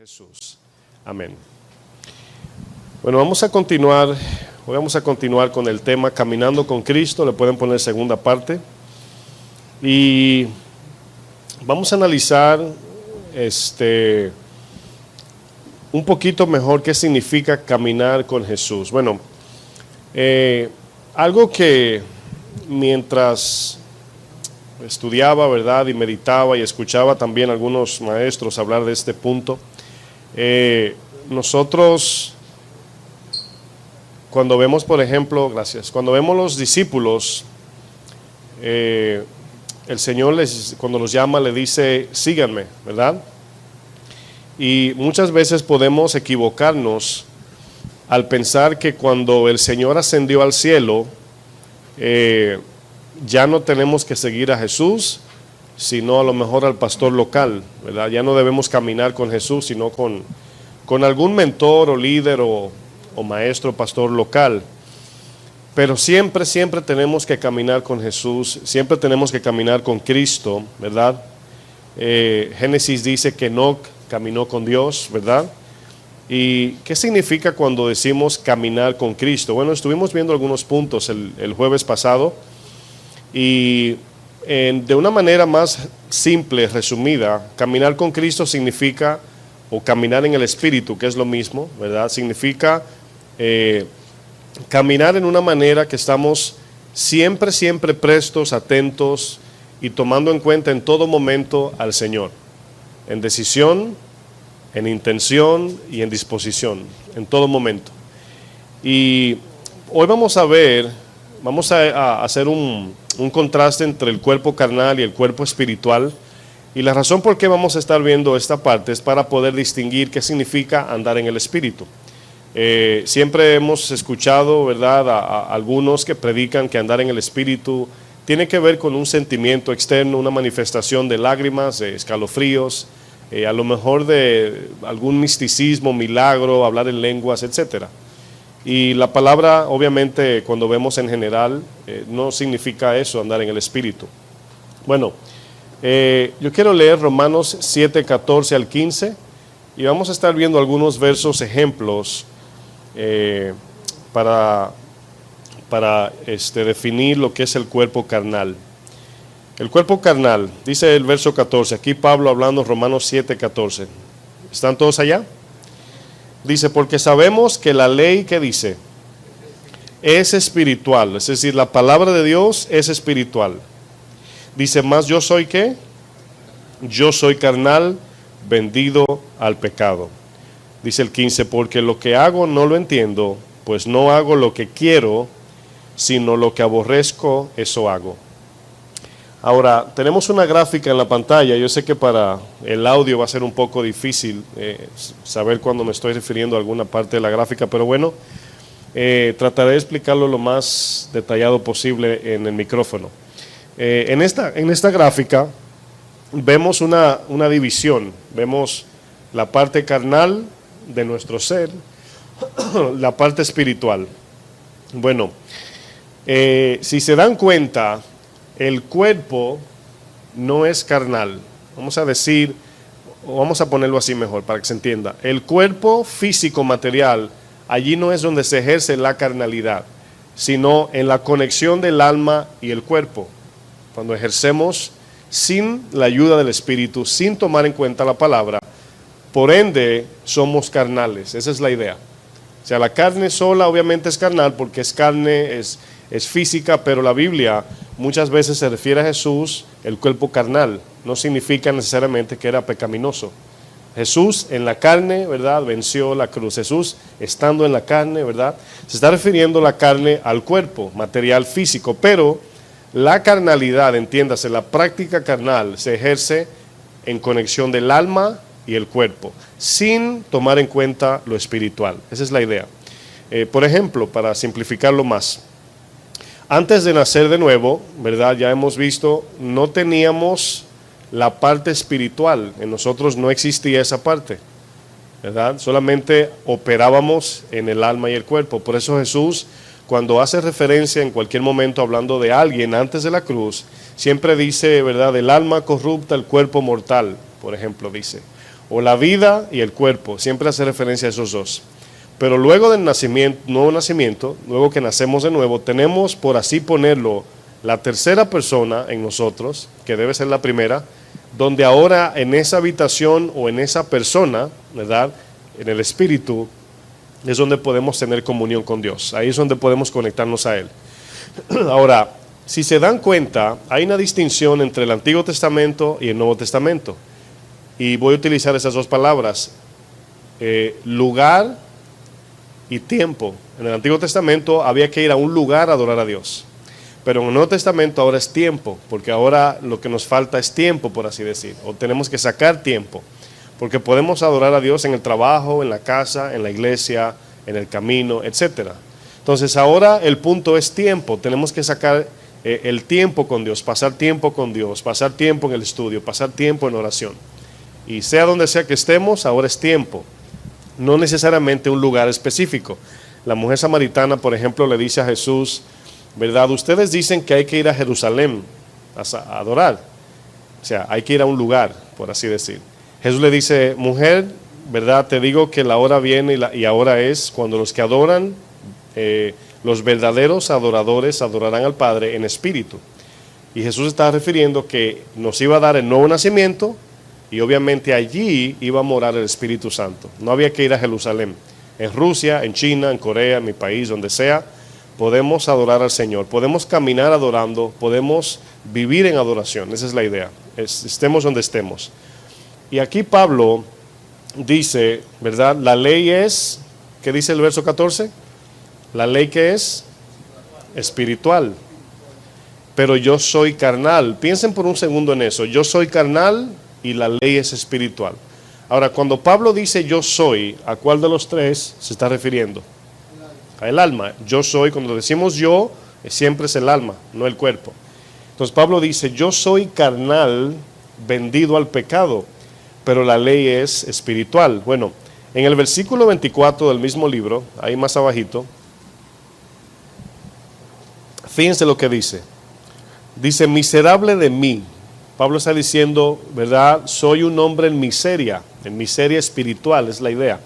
Jesús. Amén. Bueno, vamos a continuar. Hoy vamos a continuar con el tema Caminando con Cristo. Le pueden poner segunda parte. Y vamos a analizar un poquito mejor qué significa caminar con Jesús. Bueno, algo que mientras estudiaba, ¿verdad? Y meditaba y escuchaba también a algunos maestros hablar de este punto. Nosotros, cuando vemos, por ejemplo, cuando vemos los discípulos, el Señor cuando los llama le dice, síganme, ¿verdad? Y muchas veces podemos equivocarnos al pensar que cuando el Señor ascendió al cielo, ya no tenemos que seguir a Jesús, sino a lo mejor al pastor local, ¿verdad? Ya no debemos caminar con Jesús, sino con algún mentor o líder o maestro, pastor local. Pero siempre tenemos que caminar con Jesús, siempre tenemos que caminar con Cristo, ¿verdad? Génesis dice que Enoc caminó con Dios, ¿verdad? ¿Y qué significa cuando decimos caminar con Cristo? Bueno, estuvimos viendo algunos puntos el jueves pasado y de una manera más simple, resumida, caminar con Cristo significa, o caminar en el Espíritu, que es lo mismo, ¿verdad? Significa caminar en una manera que estamos siempre prestos, atentos y tomando en cuenta en todo momento al Señor, en decisión, en intención y en disposición, en todo momento. Y hoy vamos a hacer un contraste entre el cuerpo carnal y el cuerpo espiritual. Y la razón por qué vamos a estar viendo esta parte es para poder distinguir qué significa andar en el Espíritu. Siempre hemos escuchado, ¿verdad?, a algunos que predican que andar en el Espíritu tiene que ver con un sentimiento externo, una manifestación de lágrimas, de escalofríos, a lo mejor de algún misticismo, milagro, hablar en lenguas, etcétera. Y la palabra, obviamente, cuando vemos en general, no significa eso, andar en el Espíritu. Bueno, yo quiero leer Romanos 7, 14 al 15, y vamos a estar viendo algunos versos, ejemplos, para definir lo que es el cuerpo carnal. El cuerpo carnal, dice el verso 14, aquí Pablo hablando, Romanos 7, 14. ¿Están todos allá? Dice, porque sabemos que la ley que dice es espiritual, es decir, la palabra de Dios es espiritual. Dice, más yo soy ¿qué? Yo soy carnal, vendido al pecado. Dice el 15, porque lo que hago no lo entiendo, pues no hago lo que quiero, sino lo que aborrezco, eso hago. Ahora, tenemos una gráfica en la pantalla. Yo sé que para el audio va a ser un poco difícil saber cuándo me estoy refiriendo a alguna parte de la gráfica, pero bueno, trataré de explicarlo lo más detallado posible en el micrófono. En esta gráfica vemos una división. Vemos la parte carnal de nuestro ser, la parte espiritual. Bueno, si se dan cuenta, el cuerpo no es carnal. Vamos a decir, o vamos a ponerlo así mejor para que se entienda. El cuerpo físico material, allí no es donde se ejerce la carnalidad, sino en la conexión del alma y el cuerpo. Cuando ejercemos sin la ayuda del Espíritu, sin tomar en cuenta la palabra, por ende somos carnales. Esa es la idea. O sea, la carne sola obviamente es carnal porque es carne, es física, pero la Biblia muchas veces se refiere a Jesús, el cuerpo carnal. No significa necesariamente que era pecaminoso. Jesús en la carne, ¿verdad?, venció la cruz. Jesús estando en la carne, ¿verdad?, se está refiriendo la carne al cuerpo, material físico, pero la carnalidad, entiéndase, la práctica carnal se ejerce en conexión del alma y el cuerpo, sin tomar en cuenta lo espiritual. Esa es la idea. Por ejemplo, para simplificarlo más, antes de nacer de nuevo, ¿verdad?, ya hemos visto, no teníamos la parte espiritual, en nosotros no existía esa parte, ¿verdad? Solamente operábamos en el alma y el cuerpo. Por eso Jesús, cuando hace referencia en cualquier momento hablando de alguien antes de la cruz, siempre dice, ¿verdad?, el alma corrupta, el cuerpo mortal, por ejemplo, dice. o la vida y el cuerpo, siempre hace referencia a esos dos. Pero luego del nacimiento, nuevo nacimiento, luego que nacemos de nuevo, tenemos, por así ponerlo, la tercera persona en nosotros, que debe ser la primera, donde ahora en esa habitación o en esa persona, ¿verdad?, en el espíritu, es donde podemos tener comunión con Dios. Ahí es donde podemos conectarnos a Él. Ahora, si se dan cuenta, hay una distinción entre el Antiguo Testamento y el Nuevo Testamento. Y voy a utilizar esas dos palabras, lugar y tiempo. En el Antiguo Testamento había que ir a un lugar a adorar a Dios. Pero en el Nuevo Testamento ahora es tiempo, porque ahora lo que nos falta es tiempo, por así decir. O tenemos que sacar tiempo, porque podemos adorar a Dios en el trabajo, en la casa, en la iglesia, en el camino, etc. Entonces ahora el punto es tiempo. Tenemos que sacar el tiempo con Dios, pasar tiempo con Dios, pasar tiempo en el estudio, pasar tiempo en oración. Y sea donde sea que estemos, ahora es tiempo. No necesariamente un lugar específico. La mujer samaritana, por ejemplo, le dice a Jesús, ¿verdad? Ustedes dicen que hay que ir a Jerusalén a adorar. O sea, hay que ir a un lugar, por así decir. Jesús le dice, mujer, ¿verdad? Te digo que la hora viene y ahora es cuando los que adoran, los verdaderos adoradores adorarán al Padre en espíritu. Y Jesús está refiriendo que nos iba a dar el nuevo nacimiento y obviamente allí iba a morar el Espíritu Santo. No había que ir a Jerusalén. En Rusia, en China, en Corea, en mi país, donde sea, podemos adorar al Señor, podemos caminar adorando, podemos vivir en adoración. Esa es la idea, estemos donde estemos. Y aquí Pablo dice, ¿verdad? La ley es, ¿qué dice el verso 14? La ley que es espiritual, pero yo soy carnal. Piensen por un segundo en eso, yo soy carnal y la ley es espiritual. Ahora, cuando Pablo dice yo soy, ¿a cuál de los tres se está refiriendo? El alma. Yo soy, cuando decimos yo, siempre es el alma, no el cuerpo. Entonces Pablo dice, yo soy carnal, vendido al pecado, pero la ley es espiritual. Bueno, en el versículo 24 del mismo libro, ahí más abajito, fíjense lo que dice. Dice, miserable de mí. Pablo está diciendo, ¿verdad? Soy un hombre en miseria espiritual, es la idea.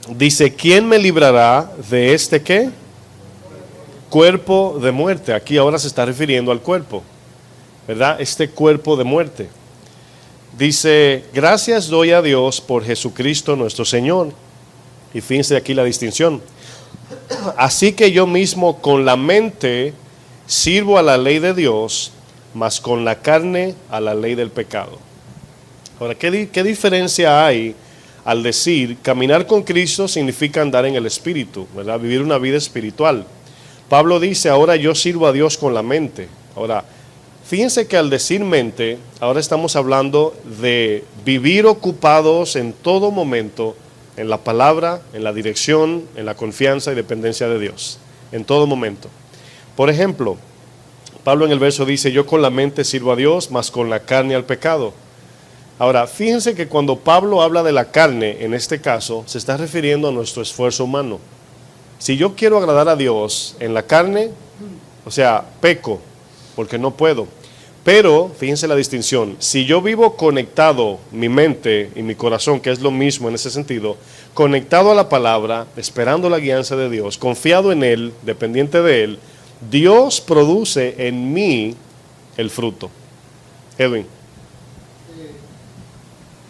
Dice, ¿quién me librará de este qué? Cuerpo de muerte. Aquí ahora se está refiriendo al cuerpo, ¿verdad? Este cuerpo de muerte. Dice, gracias doy a Dios por Jesucristo nuestro Señor. Y fíjense aquí la distinción. Así que yo mismo con la mente sirvo a la ley de Dios, mas con la carne a la ley del pecado. Ahora, ¿qué diferencia hay al decir caminar con Cristo significa andar en el Espíritu, ¿verdad? Vivir una vida espiritual? Pablo dice, ahora yo sirvo a Dios con la mente. Ahora, fíjense que al decir mente, ahora estamos hablando de vivir ocupados en todo momento en la palabra, en la dirección, en la confianza y dependencia de Dios, en todo momento. Por ejemplo, Pablo en el verso dice, yo con la mente sirvo a Dios, mas con la carne al pecado. Ahora, fíjense que cuando Pablo habla de la carne, en este caso, se está refiriendo a nuestro esfuerzo humano. Si yo quiero agradar a Dios en la carne, o sea, peco, porque no puedo. Pero, fíjense la distinción, si yo vivo conectado, mi mente y mi corazón, que es lo mismo en ese sentido, conectado a la palabra, esperando la guianza de Dios, confiado en Él, dependiente de Él, Dios produce en mí el fruto. Edwin.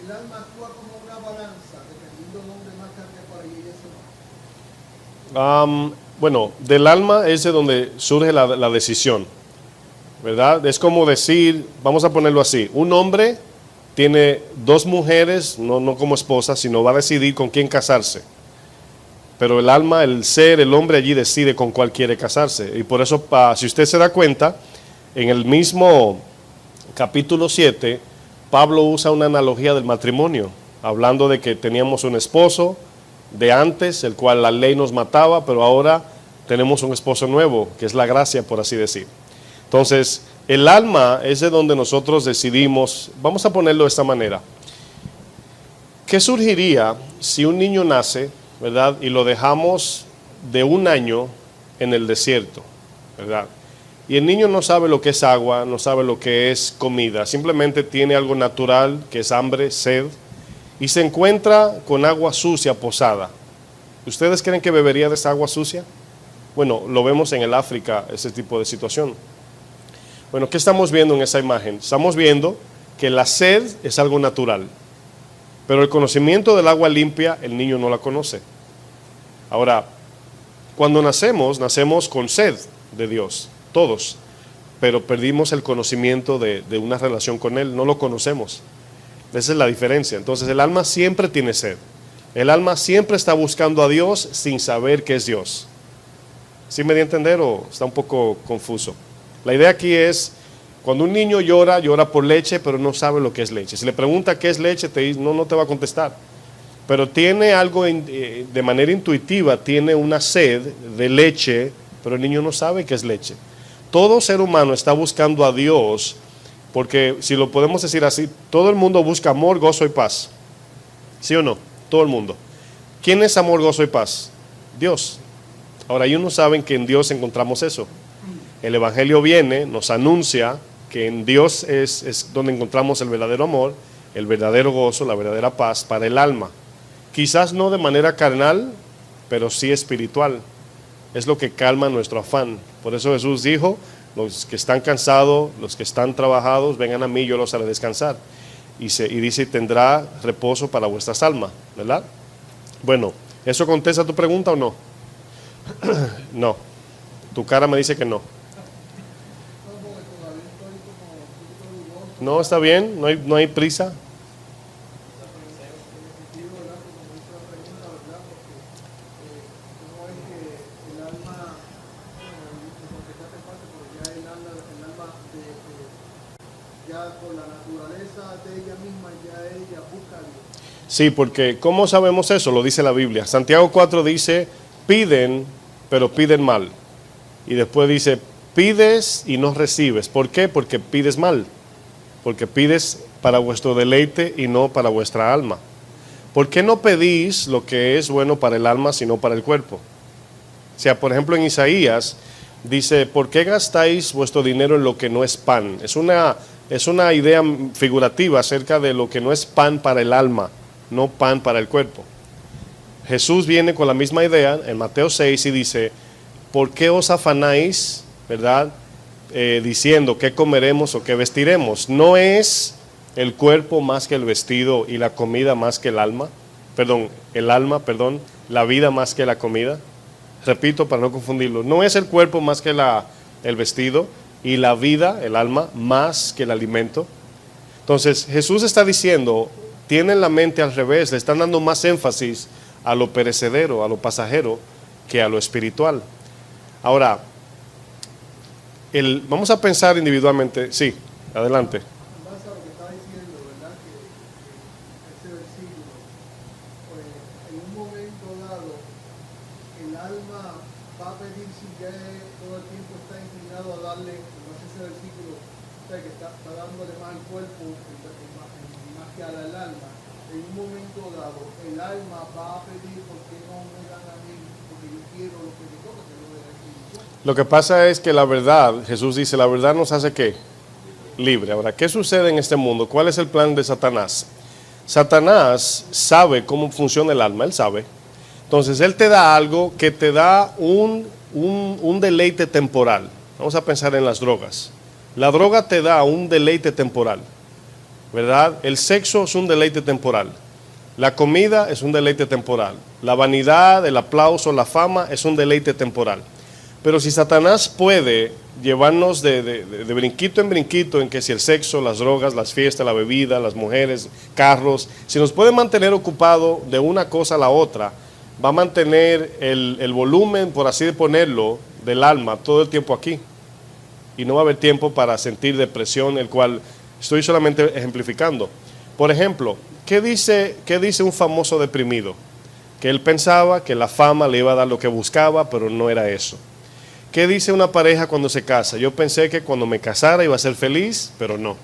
El alma actúa como una balanza, dependiendo de dónde más carne por ahí y eso. Bueno, del alma es de donde surge la decisión, ¿verdad? Es como decir, vamos a ponerlo así, un hombre tiene dos mujeres, no como esposas, sino va a decidir con quién casarse. Pero el alma, el ser, el hombre allí decide con cuál quiere casarse. Y por eso, si usted se da cuenta, en el mismo capítulo 7, Pablo usa una analogía del matrimonio, hablando de que teníamos un esposo de antes, el cual la ley nos mataba, pero ahora tenemos un esposo nuevo, que es la gracia, por así decir. Entonces, el alma es de donde nosotros decidimos, vamos a ponerlo de esta manera. ¿Qué surgiría si un niño nace, ¿verdad? Y lo dejamos de un año en el desierto, ¿verdad? Y el niño no sabe lo que es agua, no sabe lo que es comida, simplemente tiene algo natural que es hambre, sed, y se encuentra con agua sucia posada. ¿Ustedes creen que bebería de esa agua sucia? Bueno, lo vemos en el África, ese tipo de situación. Bueno, ¿qué estamos viendo en esa imagen? Estamos viendo que la sed es algo natural, pero el conocimiento del agua limpia, el niño no la conoce. Ahora, cuando nacemos con sed de Dios, todos, pero perdimos el conocimiento de una relación con Él, no lo conocemos. Esa es la diferencia. Entonces el alma siempre tiene sed. El alma siempre está buscando a Dios sin saber qué es Dios. ¿Sí me di a entender o está un poco confuso? La idea aquí es, cuando un niño llora, llora por leche, pero no sabe lo que es leche. Si le pregunta qué es leche, te dice, no te va a contestar. Pero tiene algo, de manera intuitiva, tiene una sed de leche, pero el niño no sabe qué es leche. Todo ser humano está buscando a Dios, porque si lo podemos decir así, todo el mundo busca amor, gozo y paz. ¿Sí o no? Todo el mundo. ¿Quién es amor, gozo y paz? Dios. Ahora, ellos no saben que en Dios encontramos eso. El Evangelio viene, nos anuncia que en Dios es donde encontramos el verdadero amor, el verdadero gozo, la verdadera paz para el alma. Quizás no de manera carnal, pero sí espiritual. Es lo que calma nuestro afán. Por eso Jesús dijo, los que están cansados, los que están trabajados, vengan a mí, yo los haré descansar. Y dice, tendrá reposo para vuestras almas, ¿verdad? Bueno, ¿eso contesta tu pregunta o no? No. Tu cara me dice que no. No, está bien, no hay prisa. Sí, porque ¿cómo sabemos eso? Lo dice la Biblia. Santiago 4 dice, piden, pero piden mal. Y después dice, pides y no recibes. ¿Por qué? Porque pides mal. Porque pides para vuestro deleite y no para vuestra alma. ¿Por qué no pedís lo que es bueno para el alma, sino para el cuerpo? O sea, por ejemplo, en Isaías dice, ¿por qué gastáis vuestro dinero en lo que no es pan? Es una idea figurativa acerca de lo que no es pan para el alma, no pan para el cuerpo. Jesús viene con la misma idea en Mateo 6 y dice, ¿por qué os afanáis, verdad? Diciendo qué comeremos o qué vestiremos. ¿No es el cuerpo más que el vestido y la comida más que el alma? La vida más que la comida. Repito para no confundirlo. ¿No es el cuerpo más que el vestido y la vida, el alma, más que el alimento? Entonces Jesús está diciendo, tienen la mente al revés, le están dando más énfasis a lo perecedero, a lo pasajero, que a lo espiritual. Ahora, vamos a pensar individualmente. Sí, adelante. En base a lo que está diciendo, ¿verdad? Que ese versículo, pues, en un momento dado, el alma va a pedir si ya todo el tiempo está inclinado a darle, no sé ese versículo, o sea, que está dándole más al cuerpo más que al alma. En un momento dado, el alma va a pedir por qué no me dan a mí, porque yo quiero lo que me toca, que es lo de la espiritual. Lo que pasa es que la verdad, Jesús dice, la verdad nos hace ¿qué? Libre. Ahora, ¿qué sucede en este mundo? ¿Cuál es el plan de Satanás? Satanás sabe cómo funciona el alma, él sabe. Entonces, él te da algo que te da un deleite temporal. Vamos a pensar en las drogas. La droga te da un deleite temporal, ¿verdad? El sexo es un deleite temporal. La comida es un deleite temporal. La vanidad, el aplauso, la fama es un deleite temporal. Pero si Satanás puede llevarnos de brinquito en brinquito, en que si el sexo, las drogas, las fiestas, la bebida, las mujeres, carros, si nos puede mantener ocupado de una cosa a la otra, va a mantener el volumen, por así ponerlo, del alma todo el tiempo aquí. Y no va a haber tiempo para sentir depresión, el cual estoy solamente ejemplificando. Por ejemplo, ¿qué dice un famoso deprimido? Que él pensaba que la fama le iba a dar lo que buscaba, pero no era eso. ¿Qué dice una pareja cuando se casa? Yo pensé que cuando me casara iba a ser feliz, pero no.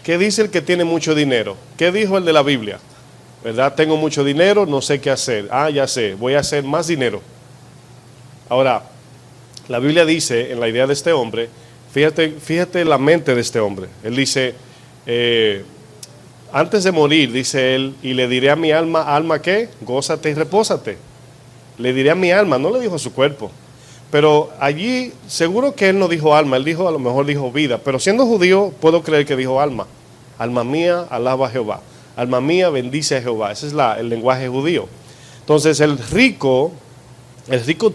¿Qué dice el que tiene mucho dinero? ¿Qué dijo el de la Biblia? ¿Verdad? Tengo mucho dinero, no sé qué hacer. Ah, ya sé, voy a hacer más dinero. Ahora, la Biblia dice, en la idea de este hombre, Fíjate la mente de este hombre. Él dice, antes de morir, dice él, y le diré a mi alma, alma, ¿qué? Gózate y repósate. Le diré a mi alma, no le dijo a su cuerpo. Pero allí, seguro que él no dijo alma, él dijo, a lo mejor dijo vida. Pero siendo judío, puedo creer que dijo alma. Alma mía, alaba a Jehová. Alma mía, bendice a Jehová. Ese es el lenguaje judío. Entonces, el rico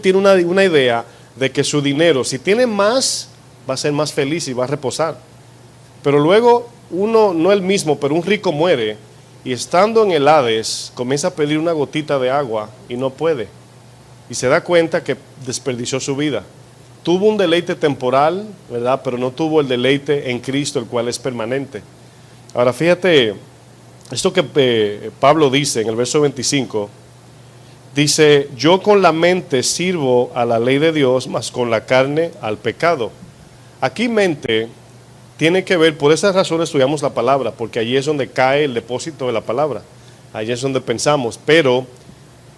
tiene una idea de que su dinero, si tiene más, va a ser más feliz y va a reposar. Pero luego, no el mismo, pero un rico muere y estando en el Hades, comienza a pedir una gotita de agua y no puede. Y se da cuenta que desperdició su vida. Tuvo un deleite temporal, ¿verdad? Pero no tuvo el deleite en Cristo, el cual es permanente. Ahora fíjate, esto que Pablo dice en el verso 25, dice, yo con la mente sirvo a la ley de Dios, mas con la carne al pecado. Aquí mente tiene que ver, por esa razón estudiamos la palabra, porque allí es donde cae el depósito de la palabra. Allí es donde pensamos, pero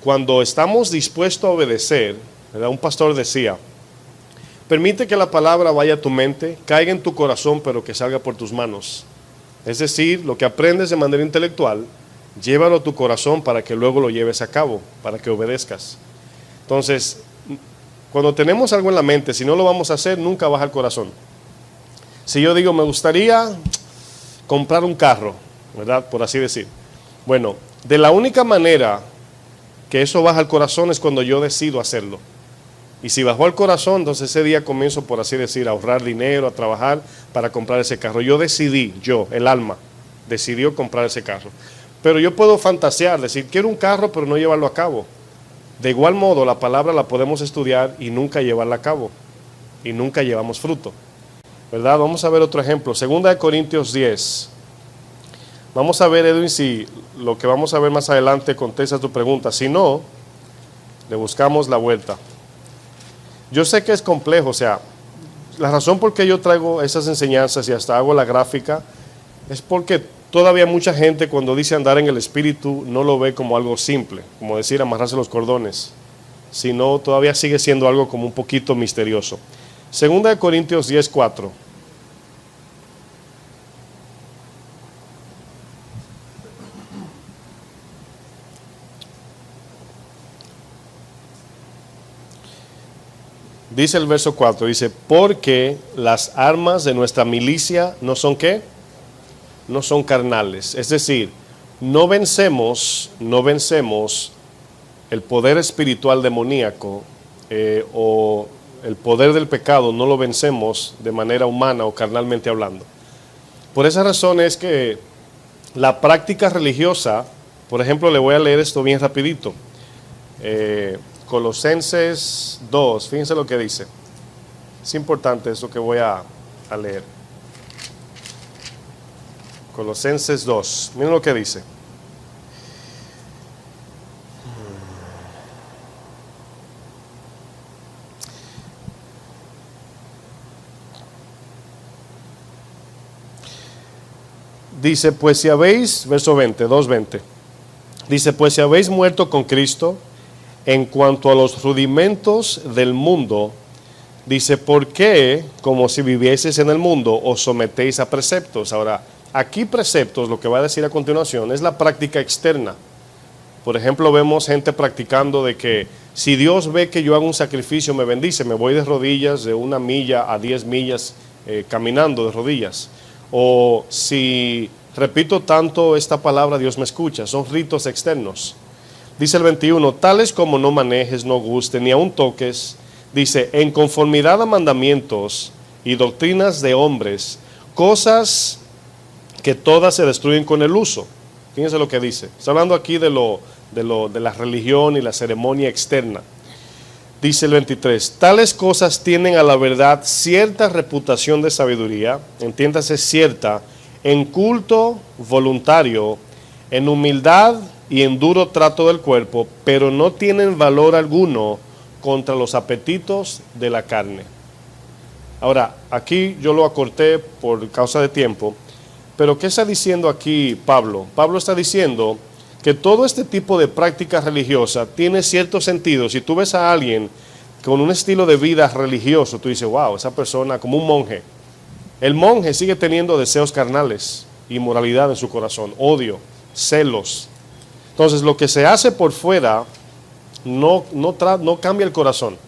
cuando estamos dispuestos a obedecer, ¿verdad? Un pastor decía, permite que la palabra vaya a tu mente, caiga en tu corazón, pero que salga por tus manos. Es decir, lo que aprendes de manera intelectual, llévalo a tu corazón para que luego lo lleves a cabo, para que obedezcas. Entonces, cuando tenemos algo en la mente, si no lo vamos a hacer, nunca baja al corazón. Si yo digo, me gustaría comprar un carro, ¿verdad? Por así decir. Bueno, de la única manera que eso baja al corazón es cuando yo decido hacerlo. Y si bajó al corazón, entonces ese día comienzo, por así decir, a ahorrar dinero, a trabajar para comprar ese carro. El alma, decidió comprar ese carro. Pero yo puedo fantasear, decir, quiero un carro, pero no llevarlo a cabo. De igual modo, la palabra la podemos estudiar y nunca llevarla a cabo. Y nunca llevamos fruto. ¿Verdad? Vamos a ver otro ejemplo. 2 Corintios 10. Vamos a ver, Edwin, si lo que vamos a ver más adelante contesta tu pregunta. Si no, le buscamos la vuelta. Yo sé que es complejo, o sea, la razón por qué yo traigo esas enseñanzas y hasta hago la gráfica es porque todavía mucha gente cuando dice andar en el Espíritu no lo ve como algo simple, como decir amarrarse los cordones, sino todavía sigue siendo algo como un poquito misterioso. 2 Corintios 10:4. Dice el verso 4, dice, porque las armas de nuestra milicia no son ¿qué? No son carnales. Es decir, no vencemos el poder espiritual demoníaco o el poder del pecado, no lo vencemos de manera humana o carnalmente hablando. Por esa razón es que la práctica religiosa, por ejemplo, le voy a leer esto bien rapidito. Colosenses 2, fíjense lo que dice. Es importante eso que voy a leer. Colosenses 2, miren lo que dice. Dice, pues si habéis, verso 20, 2:20. Dice, pues si habéis muerto con Cristo en cuanto a los rudimentos del mundo, dice, ¿por qué, como si vivieseis en el mundo, os sometéis a preceptos? Ahora, aquí preceptos, lo que va a decir a continuación, es la práctica externa. Por ejemplo, vemos gente practicando de que si Dios ve que yo hago un sacrificio, me bendice, me voy de rodillas de 1 milla a 10 millas caminando de rodillas. O si repito tanto esta palabra, Dios me escucha. Son ritos externos. Dice el 21, tales como no manejes, no gustes, ni aun toques. Dice, en conformidad a mandamientos y doctrinas de hombres, cosas que todas se destruyen con el uso. Fíjense lo que dice. Está hablando aquí de la religión y la ceremonia externa. Dice el 23, tales cosas tienen a la verdad cierta reputación de sabiduría, entiéndase cierta, en culto voluntario, en humildad y en duro trato del cuerpo, pero no tienen valor alguno contra los apetitos de la carne. Ahora, aquí yo lo acorté por causa de tiempo, pero ¿qué está diciendo aquí Pablo? Pablo está diciendo que todo este tipo de práctica religiosa tiene cierto sentido. Si tú ves a alguien con un estilo de vida religioso, tú dices, wow, esa persona como un monje. El monje sigue teniendo deseos carnales, inmoralidad en su corazón, odio, celos. Entonces lo que se hace por fuera no cambia el corazón.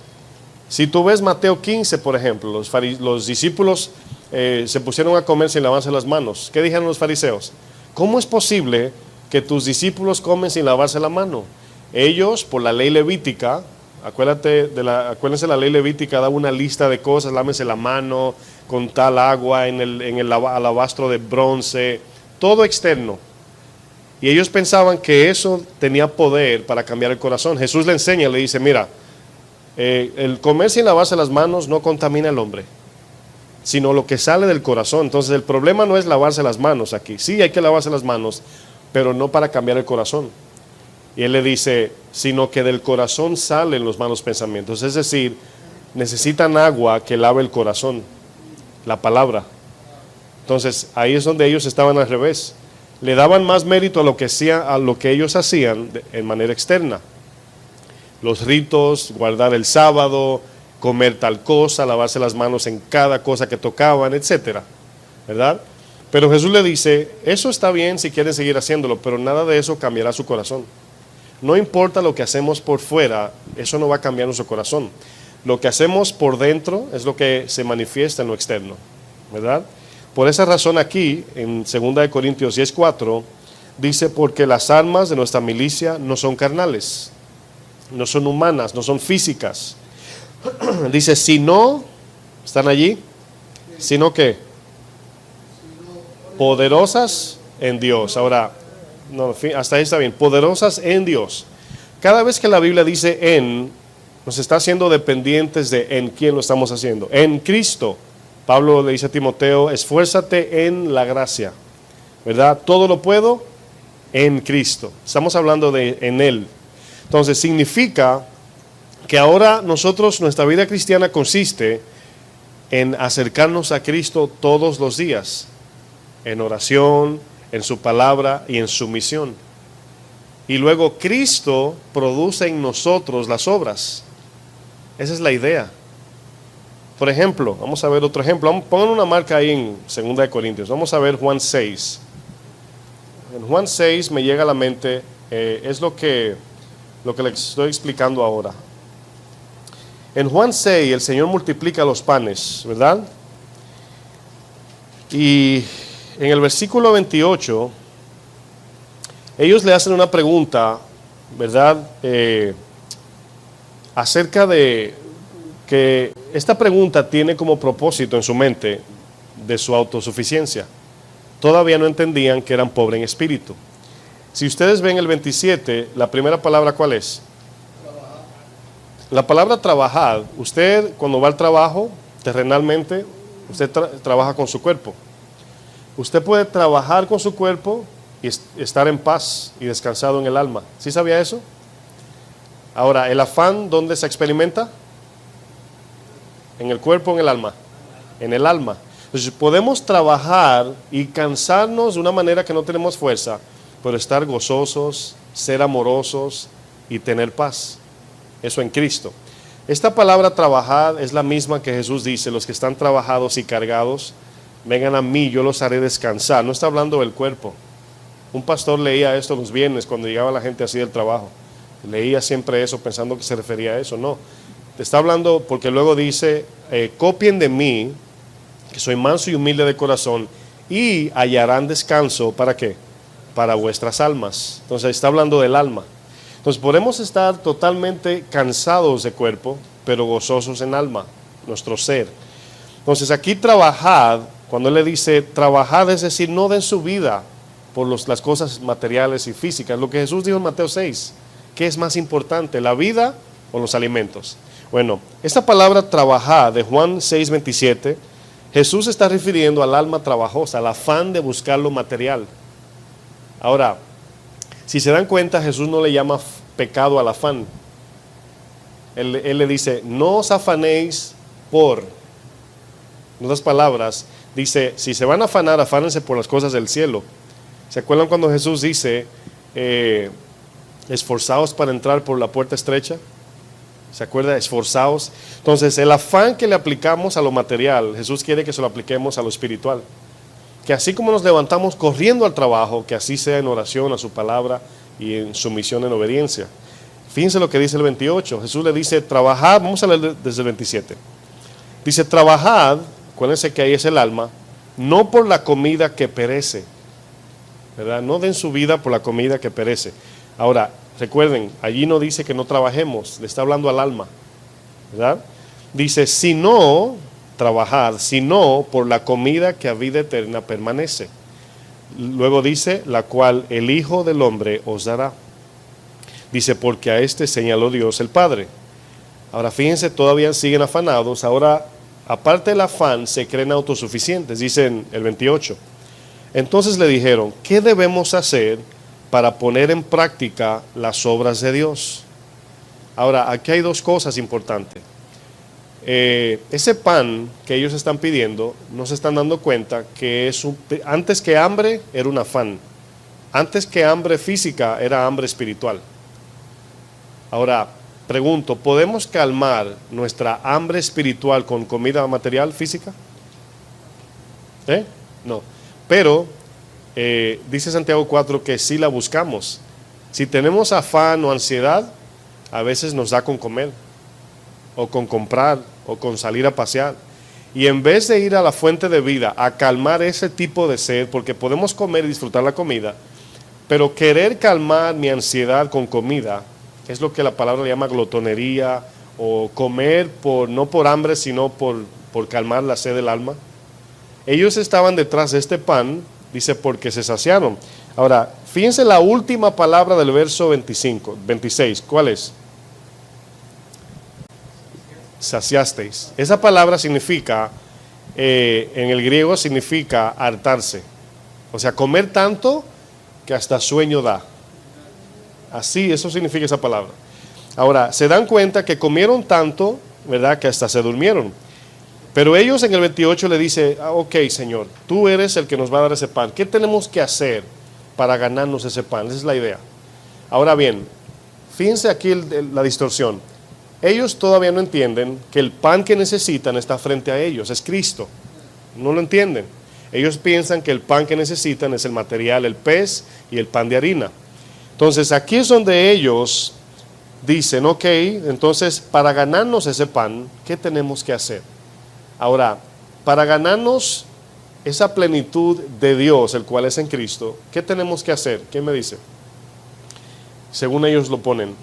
Si tú ves Mateo 15, por ejemplo, los discípulos se pusieron a comer sin lavarse las manos. ¿Qué dijeron los fariseos? ¿Cómo es posible que tus discípulos comen sin lavarse la mano? Ellos, por la ley levítica, acuérdense, la ley levítica daba una lista de cosas: lávense la mano con tal agua en el alabastro de bronce, todo externo. Y ellos pensaban que eso tenía poder para cambiar el corazón. Jesús le enseña, le dice, mira, el comer sin lavarse las manos no contamina al hombre, sino lo que sale del corazón. Entonces el problema no es lavarse las manos aquí. Sí, hay que lavarse las manos, pero no para cambiar el corazón. Y él le dice, sino que del corazón salen los malos pensamientos. Es decir, necesitan agua que lave el corazón, la palabra. Entonces ahí es donde ellos estaban al revés. Le daban más mérito a lo que ellos hacían en manera externa. Los ritos, guardar el sábado, comer tal cosa, lavarse las manos en cada cosa que tocaban, etcétera, ¿verdad? Pero Jesús le dice, eso está bien si quieren seguir haciéndolo, pero nada de eso cambiará su corazón. No importa lo que hacemos por fuera, eso no va a cambiar nuestro corazón. Lo que hacemos por dentro es lo que se manifiesta en lo externo, ¿verdad? Por esa razón aquí, en 2 Corintios 10:4, dice, porque las armas de nuestra milicia no son carnales, no son humanas, no son físicas. Dice, si no, ¿están allí? Sino que poderosas en Dios. Ahora, no, hasta ahí está bien, poderosas en Dios. Cada vez que la Biblia dice en, nos está haciendo dependientes de en quién lo estamos haciendo. En Cristo. Pablo le dice a Timoteo, esfuérzate en la gracia, ¿verdad? Todo lo puedo en Cristo. Estamos hablando de en Él. Entonces significa que ahora nuestra vida cristiana consiste en acercarnos a Cristo todos los días, en oración, en su palabra y en sumisión. Y luego Cristo produce en nosotros las obras. Esa es la idea. Por ejemplo, vamos a ver otro ejemplo. Pongan una marca ahí en 2 Corintios. Vamos a ver Juan 6. En Juan 6 me llega a la mente, es lo que les estoy explicando ahora. En Juan 6 el Señor multiplica los panes, ¿verdad? Y en el versículo 28, ellos le hacen una pregunta, ¿verdad? Acerca de que esta pregunta tiene como propósito en su mente de su autosuficiencia. Todavía no entendían que eran pobres en espíritu. Si ustedes ven el 27, la primera palabra, ¿cuál es? Trabajar. La palabra trabajar, usted cuando va al trabajo, terrenalmente, usted trabaja con su cuerpo. Usted puede trabajar con su cuerpo y estar en paz y descansado en el alma. ¿Sí sabía eso? Ahora, ¿el afán dónde se experimenta? ¿En el cuerpo o en el alma? En el alma. Entonces podemos trabajar y cansarnos de una manera que no tenemos fuerza, pero estar gozosos, ser amorosos y tener paz. Eso en Cristo. Esta palabra trabajar es la misma que Jesús dice, los que están trabajados y cargados, vengan a mí, yo los haré descansar. No está hablando del cuerpo. Un pastor leía esto los viernes cuando llegaba la gente así del trabajo. Leía siempre eso pensando que se refería a eso. No. Te está hablando porque luego dice, copien de mí, que soy manso y humilde de corazón, y hallarán descanso, ¿para qué? Para vuestras almas. Entonces está hablando del alma. Entonces podemos estar totalmente cansados de cuerpo, pero gozosos en alma, nuestro ser. Entonces aquí trabajad, cuando él le dice trabajad, es decir, no den su vida por las cosas materiales y físicas. Lo que Jesús dijo en Mateo 6, ¿qué es más importante, la vida o los alimentos? Bueno, esta palabra trabajar de Juan 6:27, Jesús está refiriendo al alma trabajosa, al afán de buscar lo material. Ahora, si se dan cuenta, Jesús no le llama pecado al afán. Él le dice, no os afanéis por. En otras palabras, dice, si se van a afanar, afánense por las cosas del cielo. ¿Se acuerdan cuando Jesús dice, esforzaos para entrar por la puerta estrecha? ¿Se acuerda? Esforzaos. Entonces, el afán que le aplicamos a lo material, Jesús quiere que se lo apliquemos a lo espiritual. Que así como nos levantamos corriendo al trabajo, que así sea en oración a su palabra y en sumisión en obediencia. Fíjense lo que dice el 28. Jesús le dice, trabajad, vamos a leer desde el 27. Dice, trabajad, acuérdense que ahí es el alma, no por la comida que perece, ¿verdad? No den su vida por la comida que perece. Ahora, recuerden, allí no dice que no trabajemos, le está hablando al alma, ¿verdad? Dice, sino, trabajad, sino por la comida que a vida eterna permanece. Luego dice, la cual el Hijo del Hombre os dará. Dice, porque a este señaló Dios el Padre. Ahora fíjense, todavía siguen afanados. Ahora, aparte del afán, se creen autosuficientes. Dicen el 28. Entonces le dijeron, ¿qué debemos hacer para poner en práctica las obras de Dios? Ahora, aquí hay dos cosas importantes. Ese pan que ellos están pidiendo, no se están dando cuenta que antes que hambre era un afán. Antes que hambre física era hambre espiritual. Ahora, pregunto, ¿podemos calmar nuestra hambre espiritual con comida material, física? No. Pero, dice Santiago 4 que sí la buscamos. Si tenemos afán o ansiedad, a veces nos da con comer, o con comprar, o con salir a pasear. Y en vez de ir a la fuente de vida a calmar ese tipo de sed, porque podemos comer y disfrutar la comida, pero querer calmar mi ansiedad con comida, es lo que la palabra le llama glotonería, o comer no por hambre, sino por calmar la sed del alma. Ellos estaban detrás de este pan, dice, porque se saciaron. Ahora, fíjense la última palabra del verso 26, ¿cuál es? Saciasteis. Esa palabra significa, en el griego significa hartarse. O sea, comer tanto que hasta sueño da. Así, eso significa esa palabra. Ahora, se dan cuenta que comieron tanto, ¿verdad?, que hasta se durmieron. Pero ellos en el 28 le dicen, ok, Señor, tú eres el que nos va a dar ese pan. ¿Qué tenemos que hacer para ganarnos ese pan? Esa es la idea. Ahora bien, fíjense aquí la distorsión. Ellos todavía no entienden que el pan que necesitan está frente a ellos, es Cristo. No lo entienden. Ellos piensan que el pan que necesitan es el material, el pez y el pan de harina. Entonces aquí es donde ellos dicen, ok, entonces para ganarnos ese pan, ¿qué tenemos que hacer? Ahora, para ganarnos esa plenitud de Dios, el cual es en Cristo, ¿qué tenemos que hacer? ¿Quién me dice? Según ellos lo ponen,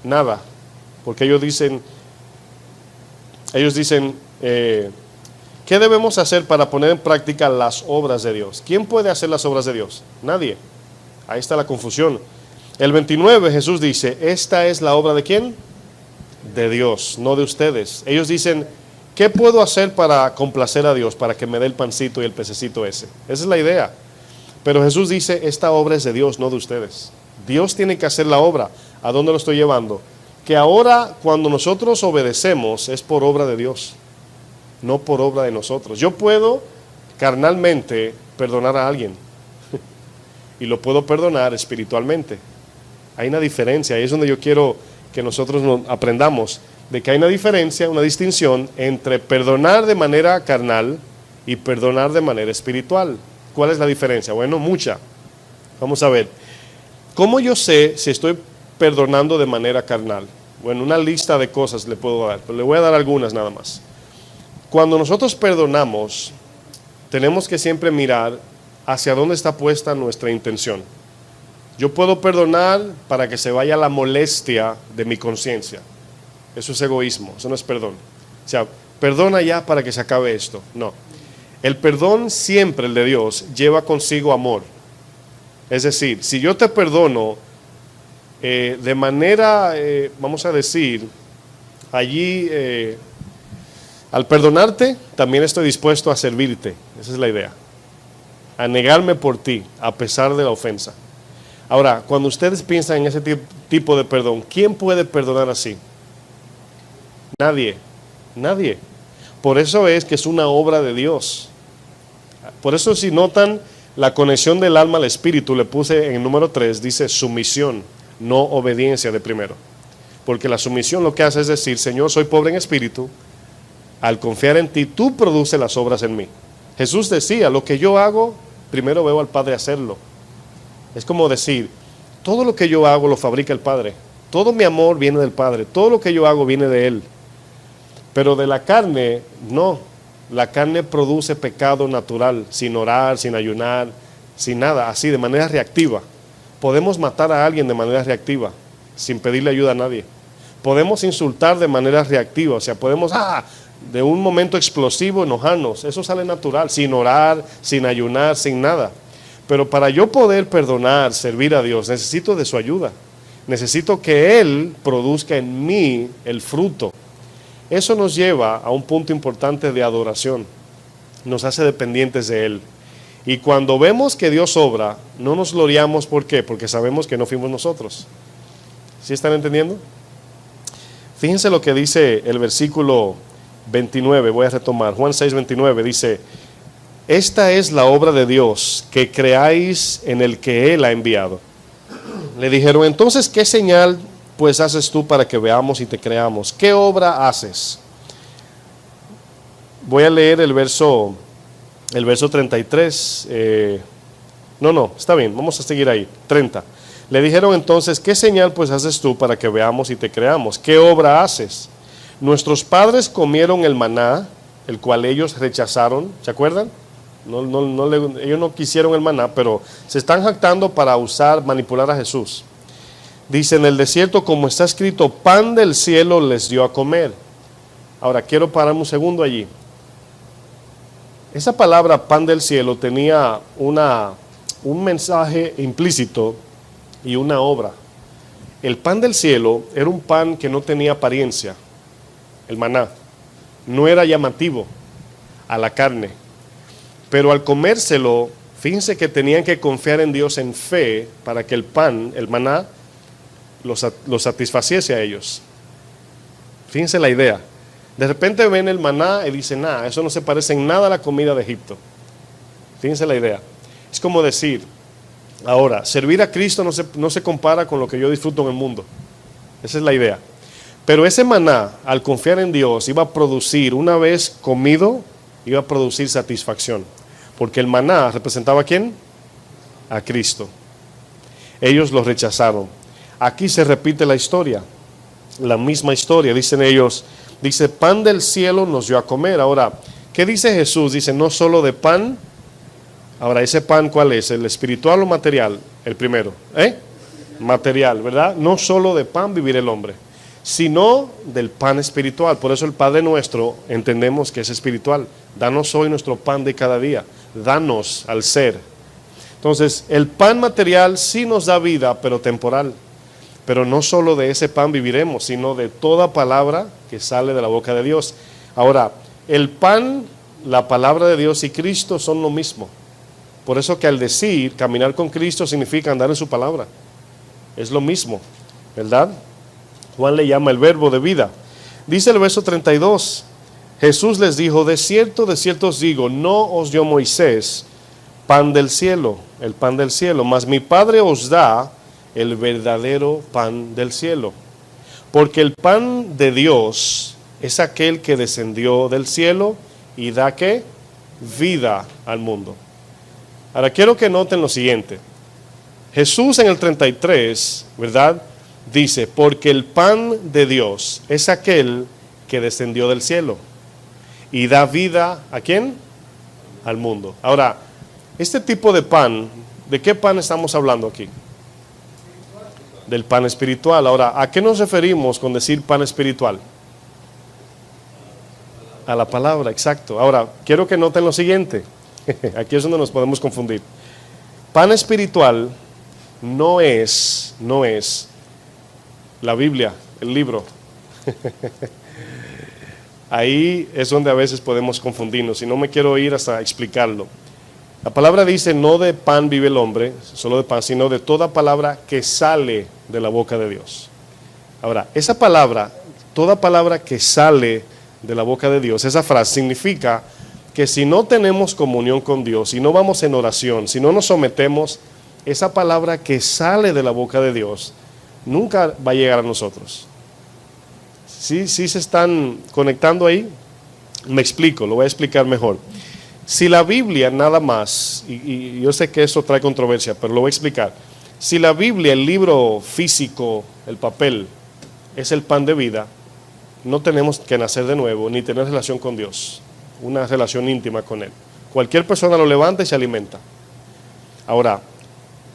nada, porque ellos dicen, ¿qué debemos hacer para poner en práctica las obras de Dios? ¿Quién puede hacer las obras de Dios? Nadie. Ahí está la confusión. El 29 Jesús dice, esta es la obra ¿de quién? De Dios, no de ustedes. Ellos dicen, ¿qué puedo hacer para complacer a Dios, para que me dé el pancito y el pececito ese? Esa es la idea. Pero Jesús dice, esta obra es de Dios, no de ustedes. Dios tiene que hacer la obra. ¿A dónde lo estoy llevando? Que ahora cuando nosotros obedecemos es por obra de Dios, no por obra de nosotros. Yo puedo carnalmente perdonar a alguien y lo puedo perdonar espiritualmente. Hay una diferencia, ahí es donde yo quiero que nosotros aprendamos, de que hay una diferencia, una distinción entre perdonar de manera carnal y perdonar de manera espiritual. ¿Cuál es la diferencia? Bueno, mucha. Vamos a ver. ¿Cómo yo sé si estoy perdonando de manera carnal? Bueno, una lista de cosas le puedo dar, pero le voy a dar algunas nada más. Cuando nosotros perdonamos, tenemos que siempre mirar hacia dónde está puesta nuestra intención. Yo puedo perdonar para que se vaya la molestia de mi conciencia. Eso es egoísmo, eso no es perdón. O sea, perdona ya para que se acabe esto. No. El perdón siempre, el de Dios, lleva consigo amor. Es decir, si yo te perdono de manera, vamos a decir, allí, al perdonarte, también estoy dispuesto a servirte. Esa es la idea. A negarme por ti, a pesar de la ofensa. Ahora, cuando ustedes piensan en ese tipo de perdón, ¿quién puede perdonar así? Nadie, nadie. Por eso es que es una obra de Dios. Por eso si notan la conexión del alma al espíritu, le puse en el número 3, dice sumisión, no obediencia de primero. Porque la sumisión lo que hace es decir, Señor, soy pobre en espíritu, al confiar en ti, tú produces las obras en mí. Jesús decía, lo que yo hago, primero veo al Padre hacerlo. Es como decir, todo lo que yo hago lo fabrica el Padre. Todo mi amor viene del Padre. Todo lo que yo hago viene de Él. Pero de la carne, no. La carne produce pecado natural, sin orar, sin ayunar, sin nada, así de manera reactiva. Podemos matar a alguien de manera reactiva, sin pedirle ayuda a nadie. Podemos insultar de manera reactiva, o sea, podemos, de un momento explosivo enojarnos. Eso sale natural, sin orar, sin ayunar, sin nada. Pero para yo poder perdonar, servir a Dios, necesito de su ayuda. Necesito que Él produzca en mí el fruto. Eso nos lleva a un punto importante de adoración. Nos hace dependientes de Él. Y cuando vemos que Dios obra, no nos gloriamos. ¿Por qué? Porque sabemos que no fuimos nosotros. ¿Sí están entendiendo? Fíjense lo que dice el versículo 29. Voy a retomar. Juan 6:29 dice: esta es la obra de Dios, que creáis en el que Él ha enviado. Le dijeron, entonces, ¿qué señal pues haces tú para que veamos y te creamos? ¿Qué obra haces? Voy a leer el verso 33. Está bien, vamos a seguir ahí. 30. Le dijeron entonces, ¿qué señal pues haces tú para que veamos y te creamos? ¿Qué obra haces? Nuestros padres comieron el maná, el cual ellos rechazaron. ¿Se acuerdan? Ellos no quisieron el maná, pero se están jactando para manipular a Jesús. Dice, en el desierto, como está escrito, pan del cielo les dio a comer. Ahora, quiero pararme un segundo allí. Esa palabra pan del cielo tenía un mensaje implícito y una obra. El pan del cielo era un pan que no tenía apariencia, el maná. No era llamativo a la carne. Pero al comérselo, fíjense que tenían que confiar en Dios en fe para que el pan, el maná, los satisfaciese a ellos. Fíjense la idea. De repente ven el maná y dicen, eso no se parece en nada a la comida de Egipto. Fíjense la idea. Es como decir, ahora, servir a Cristo no se compara con lo que yo disfruto en el mundo. Esa es la idea. Pero ese maná, al confiar en Dios, iba a producir, una vez comido, iba a producir satisfacción. Porque el maná representaba ¿a quién? A Cristo. Ellos lo rechazaron. Aquí se repite la historia, la misma historia. Dicen ellos, dice, pan del cielo nos dio a comer. Ahora, ¿qué dice Jesús? Dice, no solo de pan. Ahora, ¿ese pan cuál es? ¿El espiritual o material? El primero. Material, ¿verdad? No solo de pan vivir el hombre, sino del pan espiritual. Por eso el Padre nuestro entendemos que es espiritual. Danos hoy nuestro pan de cada día. Danos al ser. Entonces, el pan material sí nos da vida, pero temporal. Pero no solo de ese pan viviremos, sino de toda palabra que sale de la boca de Dios. Ahora, el pan, la palabra de Dios y Cristo son lo mismo. Por eso que al decir caminar con Cristo significa andar en su palabra. Es lo mismo, ¿verdad? Juan le llama el verbo de vida. Dice el verso 32, Jesús les dijo, de cierto os digo, no os dio Moisés pan del cielo, el pan del cielo, mas mi Padre os da el verdadero pan del cielo. Porque el pan de Dios es aquel que descendió del cielo y da ¿qué? Vida al mundo. Ahora quiero que noten lo siguiente. Jesús en el 33, ¿verdad? Dice, porque el pan de Dios es aquel que descendió del cielo y da vida ¿a quién? Al mundo. Ahora, este tipo de pan, ¿de qué pan estamos hablando aquí? Del pan espiritual. Ahora, ¿a qué nos referimos con decir pan espiritual? A la palabra, exacto. Ahora, quiero que noten lo siguiente. Aquí es donde nos podemos confundir. Pan espiritual no es la Biblia, el libro. Ahí es donde a veces podemos confundirnos y no me quiero ir hasta explicarlo. La palabra dice, no de pan vive el hombre, solo de pan, sino de toda palabra que sale de la boca de Dios. Ahora, esa palabra, toda palabra que sale de la boca de Dios, esa frase significa que si no tenemos comunión con Dios, si no vamos en oración, si no nos sometemos, esa palabra que sale de la boca de Dios nunca va a llegar a nosotros. ¿Sí se están conectando ahí? Me explico, lo voy a explicar mejor. Si la Biblia nada más, y yo sé que eso trae controversia, pero lo voy a explicar. Si la Biblia, el libro físico, el papel, es el pan de vida, no tenemos que nacer de nuevo ni tener relación con Dios, una relación íntima con Él. Cualquier persona lo levanta y se alimenta. Ahora,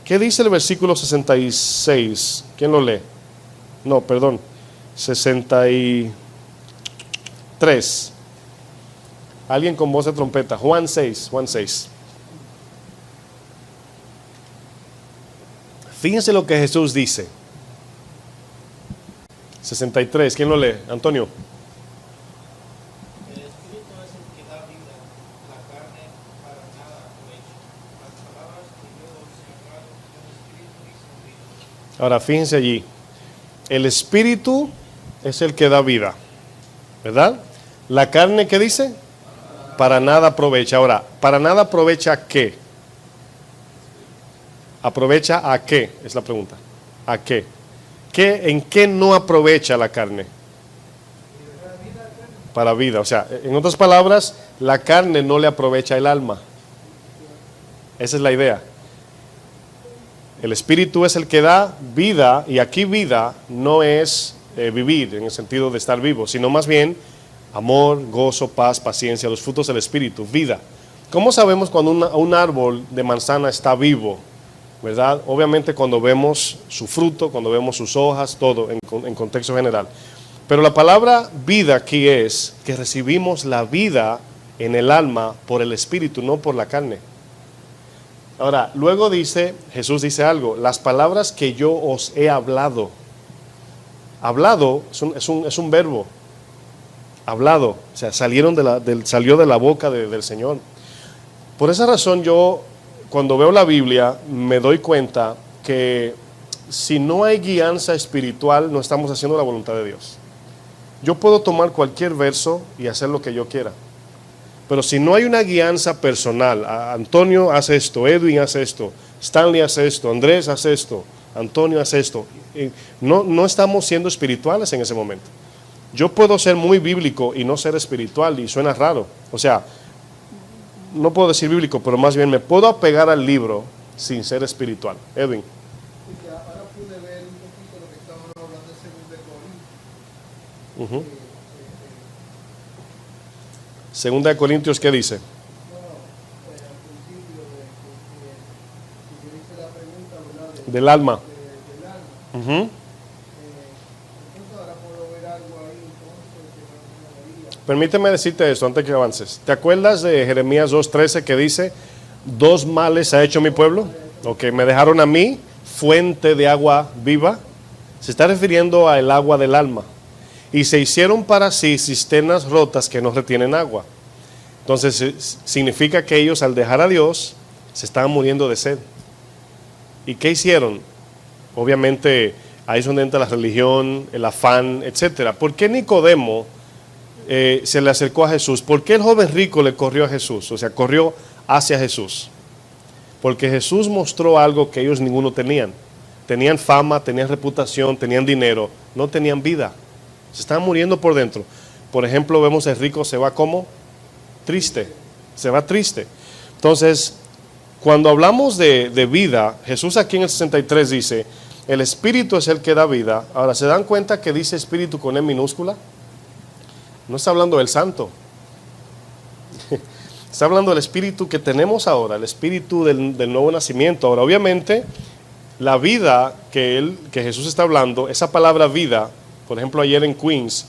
¿qué dice el versículo 66? ¿Quién lo lee? No, perdón, 63. Alguien con voz de trompeta. Juan 6, Juan 6. Fíjense lo que Jesús dice. 63, ¿quién lo lee? Antonio. El espíritu es el que da vida, la carne para nada aprovecha. Las palabras que yo os he hablado son espíritu y son vida. Ahora fíjense allí. El espíritu es el que da vida, ¿verdad? La carne, ¿qué dice? Para nada aprovecha. Ahora, ¿para nada aprovecha qué? ¿Aprovecha a qué? Es la pregunta. ¿A qué? ¿En qué no aprovecha la carne? Para vida. O sea, en otras palabras, la carne no le aprovecha el alma. Esa es la idea. El espíritu es el que da vida, y aquí vida no es vivir en el sentido de estar vivo, sino más bien amor, gozo, paz, paciencia, los frutos del espíritu, vida. ¿Cómo sabemos cuando un árbol de manzana está vivo? ¿Verdad? Obviamente cuando vemos su fruto, cuando vemos sus hojas, todo en contexto general. Pero la palabra vida aquí es que recibimos la vida en el alma por el espíritu, no por la carne. Ahora, luego Jesús dice algo, las palabras que yo os he hablado. Hablado es un verbo. Hablado, o sea, salió de la boca del Señor. Por esa razón yo, cuando veo la Biblia, me doy cuenta que si no hay guianza espiritual, no estamos haciendo la voluntad de Dios. Yo puedo tomar cualquier verso y hacer lo que yo quiera, pero si no hay una guianza personal, Antonio hace esto, Edwin hace esto, Stanley hace esto, Andrés hace esto, Antonio hace esto, no estamos siendo espirituales en ese momento. Yo puedo ser muy bíblico y no ser espiritual, y suena raro. O sea, no puedo decir bíblico, pero más bien me puedo apegar al libro sin ser espiritual. Edwin. Y ahora pude ver un poquito lo que estaban hablando en 2 Uh-huh. Corintios. Segunda de Corintios, ¿qué dice? Al principio que se dice la pregunta, ¿verdad? Del alma. Del alma. Uh-huh. Entonces ahora puedo ver algo ahí, entonces, que no veía. Permíteme decirte esto antes que avances. ¿Te acuerdas de Jeremías 2:13 que dice, 2 males ha hecho mi pueblo? Ok, me dejaron a mí fuente de agua viva. Se está refiriendo al agua del alma. Y se hicieron para sí cisternas rotas que no retienen agua. Entonces significa que ellos, al dejar a Dios, se estaban muriendo de sed. ¿Y qué hicieron? Obviamente ahí es donde entra la religión, el afán, etcétera. ¿Por qué Nicodemo se le acercó a Jesús? ¿Por qué el joven rico le corrió a Jesús? O sea, corrió hacia Jesús. Porque Jesús mostró algo que ellos ninguno tenían. Tenían fama, tenían reputación, tenían dinero, no tenían vida. Se estaban muriendo por dentro. Por ejemplo, vemos el rico se va como triste, se va triste. Entonces, cuando hablamos de vida, Jesús aquí en el 63 dice, el espíritu es el que da vida. Ahora, ¿se dan cuenta que dice espíritu con E minúscula? No está hablando del santo. Está hablando del espíritu que tenemos ahora, el espíritu del nuevo nacimiento. Ahora, obviamente, la vida que Jesús está hablando, esa palabra vida, por ejemplo, ayer en Queens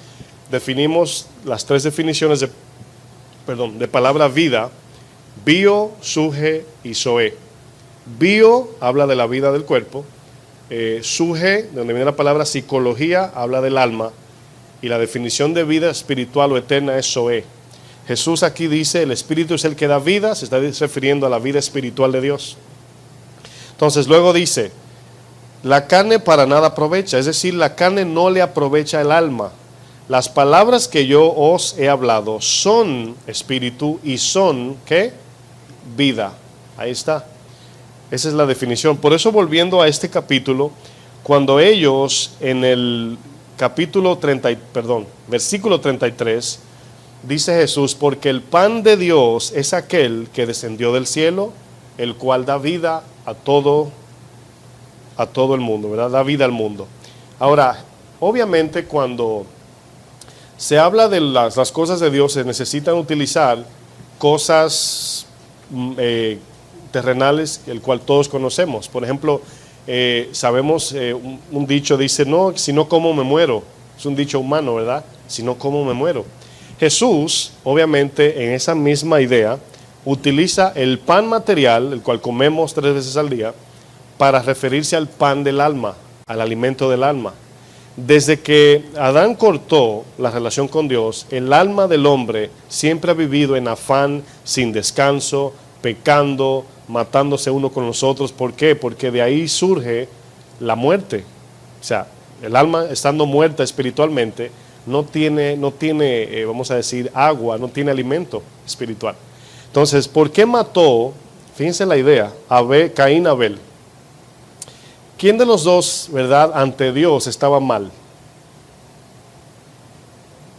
definimos las 3 definiciones de palabra vida: bio, suge y zoe. Bio habla de la vida del cuerpo, suge, de donde viene la palabra psicología, habla del alma, y la definición de vida espiritual o eterna es zoe. Jesús aquí dice, el espíritu es el que da vida, se está refiriendo a la vida espiritual de Dios. Entonces luego dice, la carne para nada aprovecha, es decir, la carne no le aprovecha el alma. Las palabras que yo os he hablado son espíritu y son, ¿qué? Vida. Ahí está. Esa es la definición. Por eso, volviendo a este capítulo, cuando ellos en el versículo 33, dice Jesús, porque el pan de Dios es aquel que descendió del cielo, el cual da vida a todo el mundo, ¿verdad? Da vida al mundo. Ahora, obviamente cuando se habla de las cosas de Dios, se necesitan utilizar cosas terrenales, el cual todos conocemos. Por ejemplo, sabemos, un dicho dice, no, si no como me muero. Es un dicho humano, ¿verdad? Si no como me muero. Jesús, obviamente, en esa misma idea, utiliza el pan material, el cual comemos 3 veces al día, para referirse al pan del alma, al alimento del alma. Desde que Adán cortó la relación con Dios, el alma del hombre siempre ha vivido en afán, sin descanso, pecando, matándose uno con los otros. ¿Por qué? Porque de ahí surge la muerte. O sea, el alma, estando muerta espiritualmente, no tiene, vamos a decir, agua, no tiene alimento espiritual. Entonces, ¿por qué mató? Fíjense la idea, Caín, Abel. ¿Quién de los dos, verdad, ante Dios estaba mal?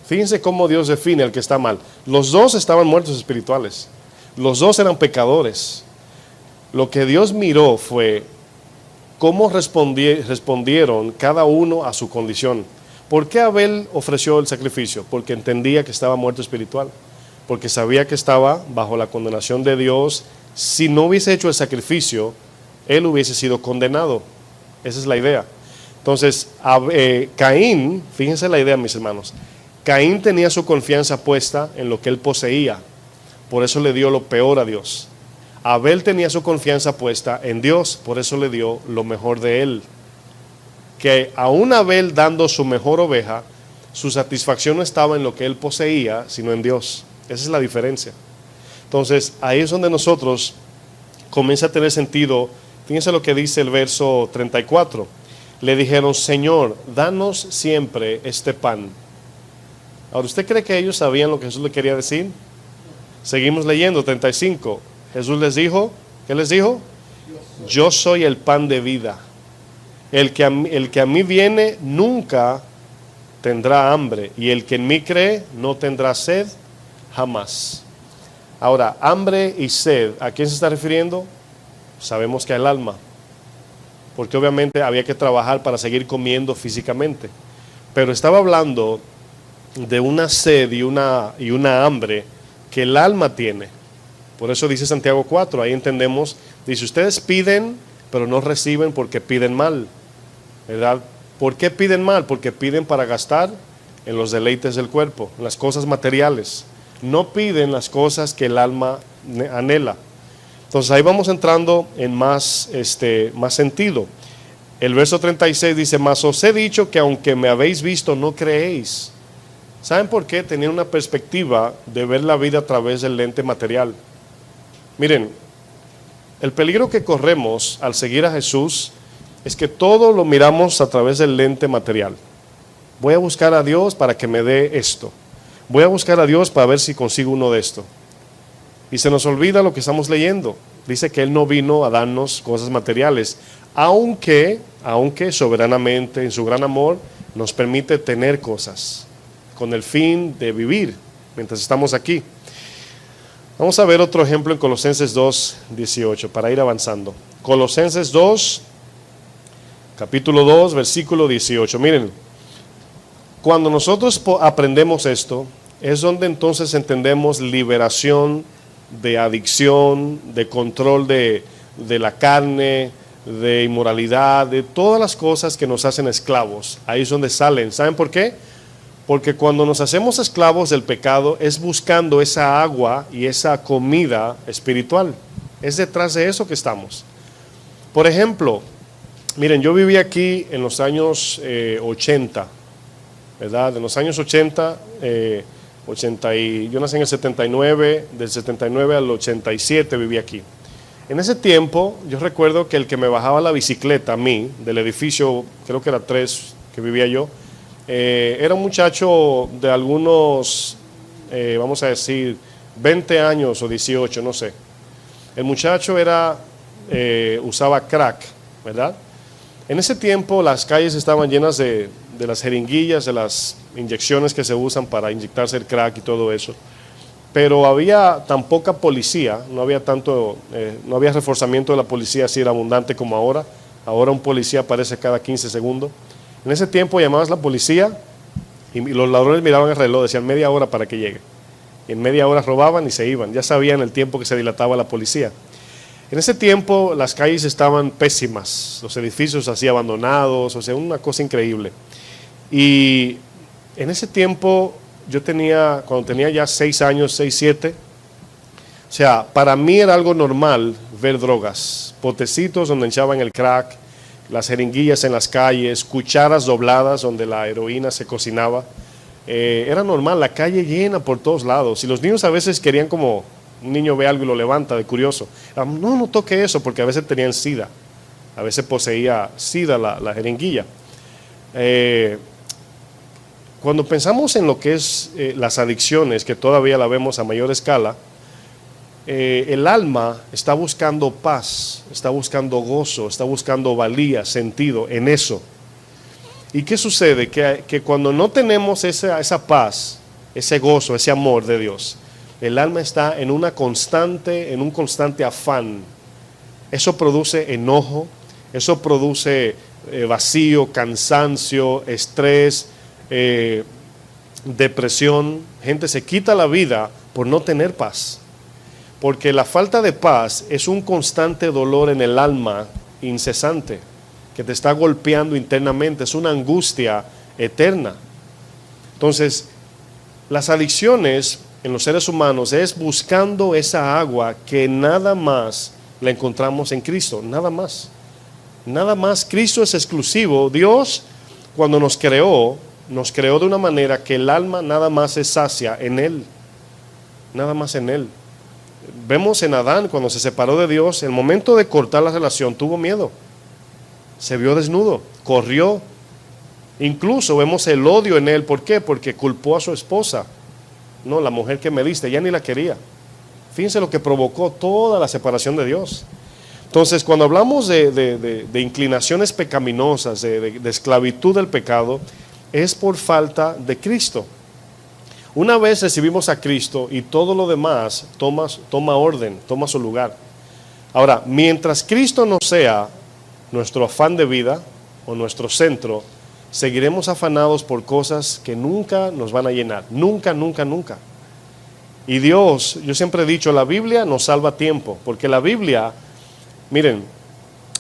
Fíjense cómo Dios define al que está mal. Los dos estaban muertos espirituales. Los dos eran pecadores. Lo que Dios miró fue cómo respondieron cada uno a su condición. ¿Por qué Abel ofreció el sacrificio? Porque entendía que estaba muerto espiritual. Porque sabía que estaba bajo la condenación de Dios. Si no hubiese hecho el sacrificio, él hubiese sido condenado. Esa es la idea. Entonces, Caín, fíjense la idea, mis hermanos. Caín tenía su confianza puesta en lo que él poseía. Por eso le dio lo peor a Dios. Abel tenía su confianza puesta en Dios. Por eso le dio lo mejor de él. Que aún Abel dando su mejor oveja, su satisfacción no estaba en lo que él poseía, sino en Dios. Esa es la diferencia. Entonces, ahí es donde nosotros comienza a tener sentido. Fíjense lo que dice el verso 34. Le dijeron, Señor, danos siempre este pan. Ahora, ¿usted cree que ellos sabían lo que Jesús le quería decir? Seguimos leyendo, 35. Jesús les dijo, ¿qué les dijo? Yo soy el pan de vida. El que a mí viene nunca tendrá hambre, y el que en mí cree no tendrá sed jamás. Ahora, hambre y sed, ¿a quién se está refiriendo? Sabemos que al alma, porque obviamente había que trabajar para seguir comiendo físicamente, pero estaba hablando de una sed y una hambre que el alma tiene. Por eso dice Santiago 4, ahí entendemos, dice, ustedes piden, pero no reciben porque piden mal, ¿verdad? ¿Por qué piden mal? Porque piden para gastar en los deleites del cuerpo, en las cosas materiales. No piden las cosas que el alma anhela. Entonces ahí vamos entrando en más sentido. El verso 36 dice, mas os he dicho que aunque me habéis visto no creéis. ¿Saben por qué? Tenía una perspectiva de ver la vida a través del lente material. Miren, el peligro que corremos al seguir a Jesús es que todo lo miramos a través del lente material. Voy a buscar a Dios para que me dé esto. Voy a buscar a Dios para ver si consigo uno de esto. Y se nos olvida lo que estamos leyendo. Dice que Él no vino a darnos cosas materiales, aunque soberanamente, en su gran amor, nos permite tener cosas, con el fin de vivir mientras estamos aquí. Vamos a ver otro ejemplo en Colosenses 2:18, para ir avanzando. Colosenses 2, capítulo 2, versículo 18. Miren, cuando nosotros aprendemos esto, es donde entonces entendemos liberación de adicción, de control de la carne, de inmoralidad, de todas las cosas que nos hacen esclavos. Ahí es donde salen. ¿Saben por qué? Porque cuando nos hacemos esclavos del pecado es buscando esa agua y esa comida espiritual. Es detrás de eso que estamos. Por ejemplo, miren, yo viví aquí en los años 80, ¿verdad? En los años 80, yo nací en el 79, del 79 al 87 viví aquí. En ese tiempo, yo recuerdo que el que me bajaba la bicicleta a mí, del edificio, creo que era 3 que vivía yo, era un muchacho de algunos, vamos a decir, 20 años o 18, no sé. El muchacho usaba crack, ¿verdad? En ese tiempo las calles estaban llenas de las jeringuillas, de las inyecciones que se usan para inyectarse el crack y todo eso. Pero había tan poca policía, no había no había reforzamiento de la policía así era abundante como ahora. Ahora un policía aparece cada 15 segundos. En ese tiempo llamabas a la policía y los ladrones miraban el reloj, decían media hora para que llegue. Y en media hora robaban y se iban. Ya sabían el tiempo que se dilataba la policía. En ese tiempo las calles estaban pésimas, los edificios así abandonados, o sea, una cosa increíble. Y en ese tiempo cuando tenía ya 6 años, 6, 7, o sea, para mí era algo normal ver drogas, potecitos donde echaban el crack, las jeringuillas en las calles, cucharas dobladas donde la heroína se cocinaba. Era normal, la calle llena por todos lados. Y los niños a veces querían como, un niño ve algo y lo levanta de curioso. No toque eso, porque a veces tenían sida. A veces poseía sida la jeringuilla. Cuando pensamos en lo que es las adicciones, que todavía la vemos a mayor escala, el alma está buscando paz, está buscando gozo, está buscando valía, sentido en eso. ¿Y qué sucede? Que cuando no tenemos esa paz, ese gozo, ese amor de Dios, el alma está en un constante afán. Eso produce enojo, eso produce vacío, cansancio, estrés, depresión. Gente se quita la vida por no tener paz. Porque la falta de paz es un constante dolor en el alma incesante, que te está golpeando internamente, es una angustia eterna. Entonces, las adicciones en los seres humanos es buscando esa agua que nada más la encontramos en Cristo, nada más. Nada más, Cristo es exclusivo. Dios, cuando nos creó de una manera que el alma nada más se sacia en Él, nada más en Él. Vemos en Adán, cuando se separó de Dios, el momento de cortar la relación, tuvo miedo. Se vio desnudo, corrió. Incluso vemos el odio en él. ¿Por qué? Porque culpó a su esposa. No, la mujer que me diste, ya ni la quería. Fíjense lo que provocó toda la separación de Dios. Entonces, cuando hablamos de inclinaciones pecaminosas, de esclavitud del pecado, es por falta de Cristo. Una vez recibimos a Cristo y todo lo demás toma orden, toma su lugar. Ahora, mientras Cristo no sea nuestro afán de vida o nuestro centro, seguiremos afanados por cosas que nunca nos van a llenar. Nunca, nunca, nunca. Y Dios, yo siempre he dicho, la Biblia nos salva tiempo, porque la Biblia, miren,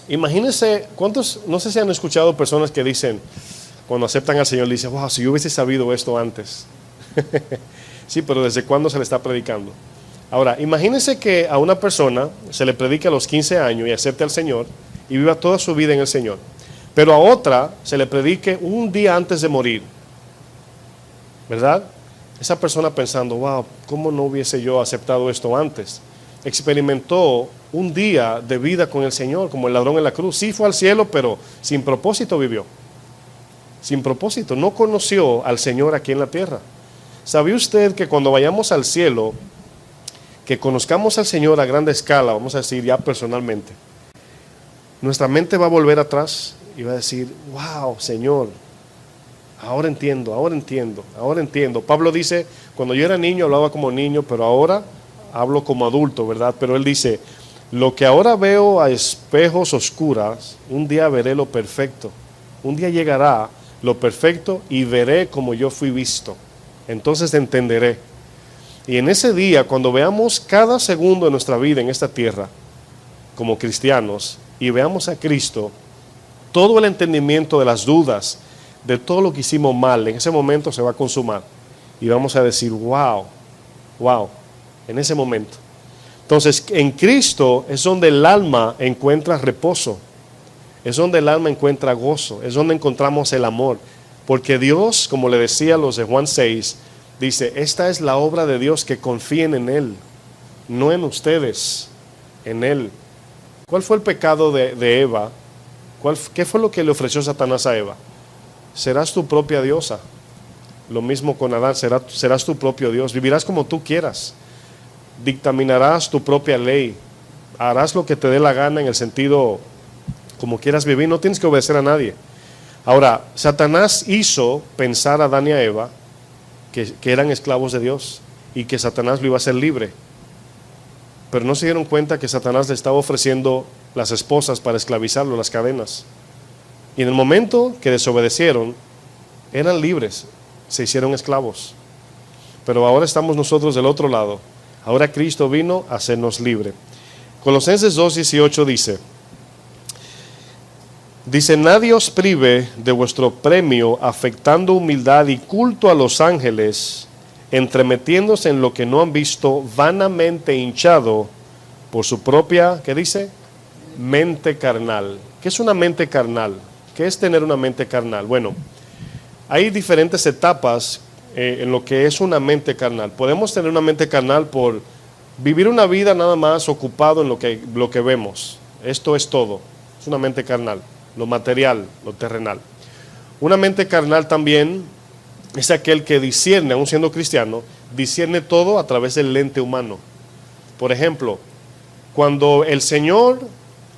imagínense, no sé si han escuchado personas que dicen, cuando aceptan al Señor, dicen, wow, si yo hubiese sabido esto antes. Sí, pero ¿desde cuándo se le está predicando? Ahora, imagínense que a una persona se le predique a los 15 años y acepte al Señor y viva toda su vida en el Señor, pero a otra se le predique un día antes de morir, ¿verdad? Esa persona pensando, wow, ¿cómo no hubiese yo aceptado esto antes? Experimentó un día de vida con el Señor, como el ladrón en la cruz. Sí fue al cielo, pero sin propósito vivió. Sin propósito, no conoció al Señor aquí en la tierra. ¿Sabía usted que cuando vayamos al cielo, que conozcamos al Señor a grande escala, vamos a decir ya personalmente, nuestra mente va a volver atrás y va a decir, wow, Señor, ahora entiendo, ahora entiendo, ahora entiendo. Pablo dice, cuando yo era niño hablaba como niño, pero ahora hablo como adulto, ¿verdad? Pero él dice, lo que ahora veo a espejos oscuras, un día veré lo perfecto. Un día llegará lo perfecto y veré como yo fui visto. Entonces entenderé. Y en ese día, cuando veamos cada segundo de nuestra vida en esta tierra, como cristianos, y veamos a Cristo, todo el entendimiento de las dudas, de todo lo que hicimos mal, en ese momento se va a consumar. Y vamos a decir, wow, wow, en ese momento. Entonces, en Cristo es donde el alma encuentra reposo, es donde el alma encuentra gozo, es donde encontramos el amor. Porque Dios, como le decía a los de Juan 6, dice, esta es la obra de Dios, que confíen en Él, no en ustedes, en Él. ¿Cuál fue el pecado de Eva? ¿Qué fue lo que le ofreció Satanás a Eva? Serás tu propia diosa. Lo mismo con Adán, serás tu propio Dios, vivirás como tú quieras, dictaminarás tu propia ley, harás lo que te dé la gana en el sentido como quieras vivir, no tienes que obedecer a nadie. Ahora, Satanás hizo pensar a Adán y a Eva que eran esclavos de Dios y que Satanás lo iba a hacer libre. Pero no se dieron cuenta que Satanás le estaba ofreciendo las esposas para esclavizarlo, las cadenas. Y en el momento que desobedecieron, eran libres, se hicieron esclavos. Pero ahora estamos nosotros del otro lado. Ahora Cristo vino a hacernos libre. Colosenses 2:18 dice, nadie os prive de vuestro premio, afectando humildad y culto a los ángeles, entremetiéndose en lo que no han visto, vanamente hinchado por su propia, ¿qué dice? Mente carnal. ¿Qué es una mente carnal? ¿Qué es tener una mente carnal? Bueno, hay diferentes etapas en lo que es una mente carnal. Podemos tener una mente carnal por vivir una vida nada más ocupado en lo que vemos. Esto es todo. Es una mente carnal. Lo material, lo terrenal. Una mente carnal también es aquel que discierne, aún siendo cristiano, discierne todo a través del lente humano. Por ejemplo, cuando el Señor,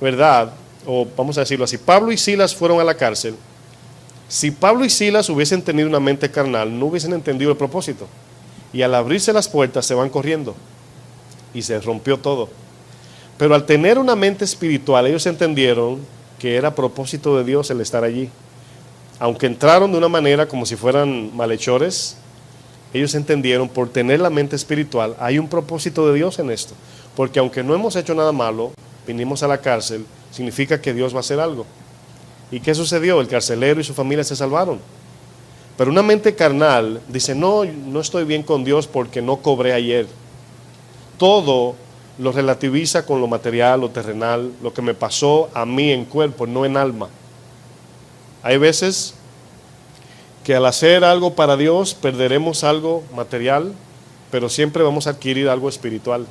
¿verdad? O vamos a decirlo así, Pablo y Silas fueron a la cárcel. Si Pablo y Silas hubiesen tenido una mente carnal, no hubiesen entendido el propósito. Y al abrirse las puertas se van corriendo. Y se rompió todo. Pero al tener una mente espiritual, ellos entendieron que era propósito de Dios el estar allí. Aunque entraron de una manera como si fueran malhechores, ellos entendieron, por tener la mente espiritual, hay un propósito de Dios en esto. Porque aunque no hemos hecho nada malo, vinimos a la cárcel, significa que Dios va a hacer algo. ¿Y qué sucedió? El carcelero y su familia se salvaron. Pero una mente carnal dice, no estoy bien con Dios porque no cobré ayer. Todo lo relativiza con lo material, lo terrenal, lo que me pasó a mí en cuerpo, no en alma. Hay veces que al hacer algo para Dios perderemos algo material, pero siempre vamos a adquirir algo espiritual.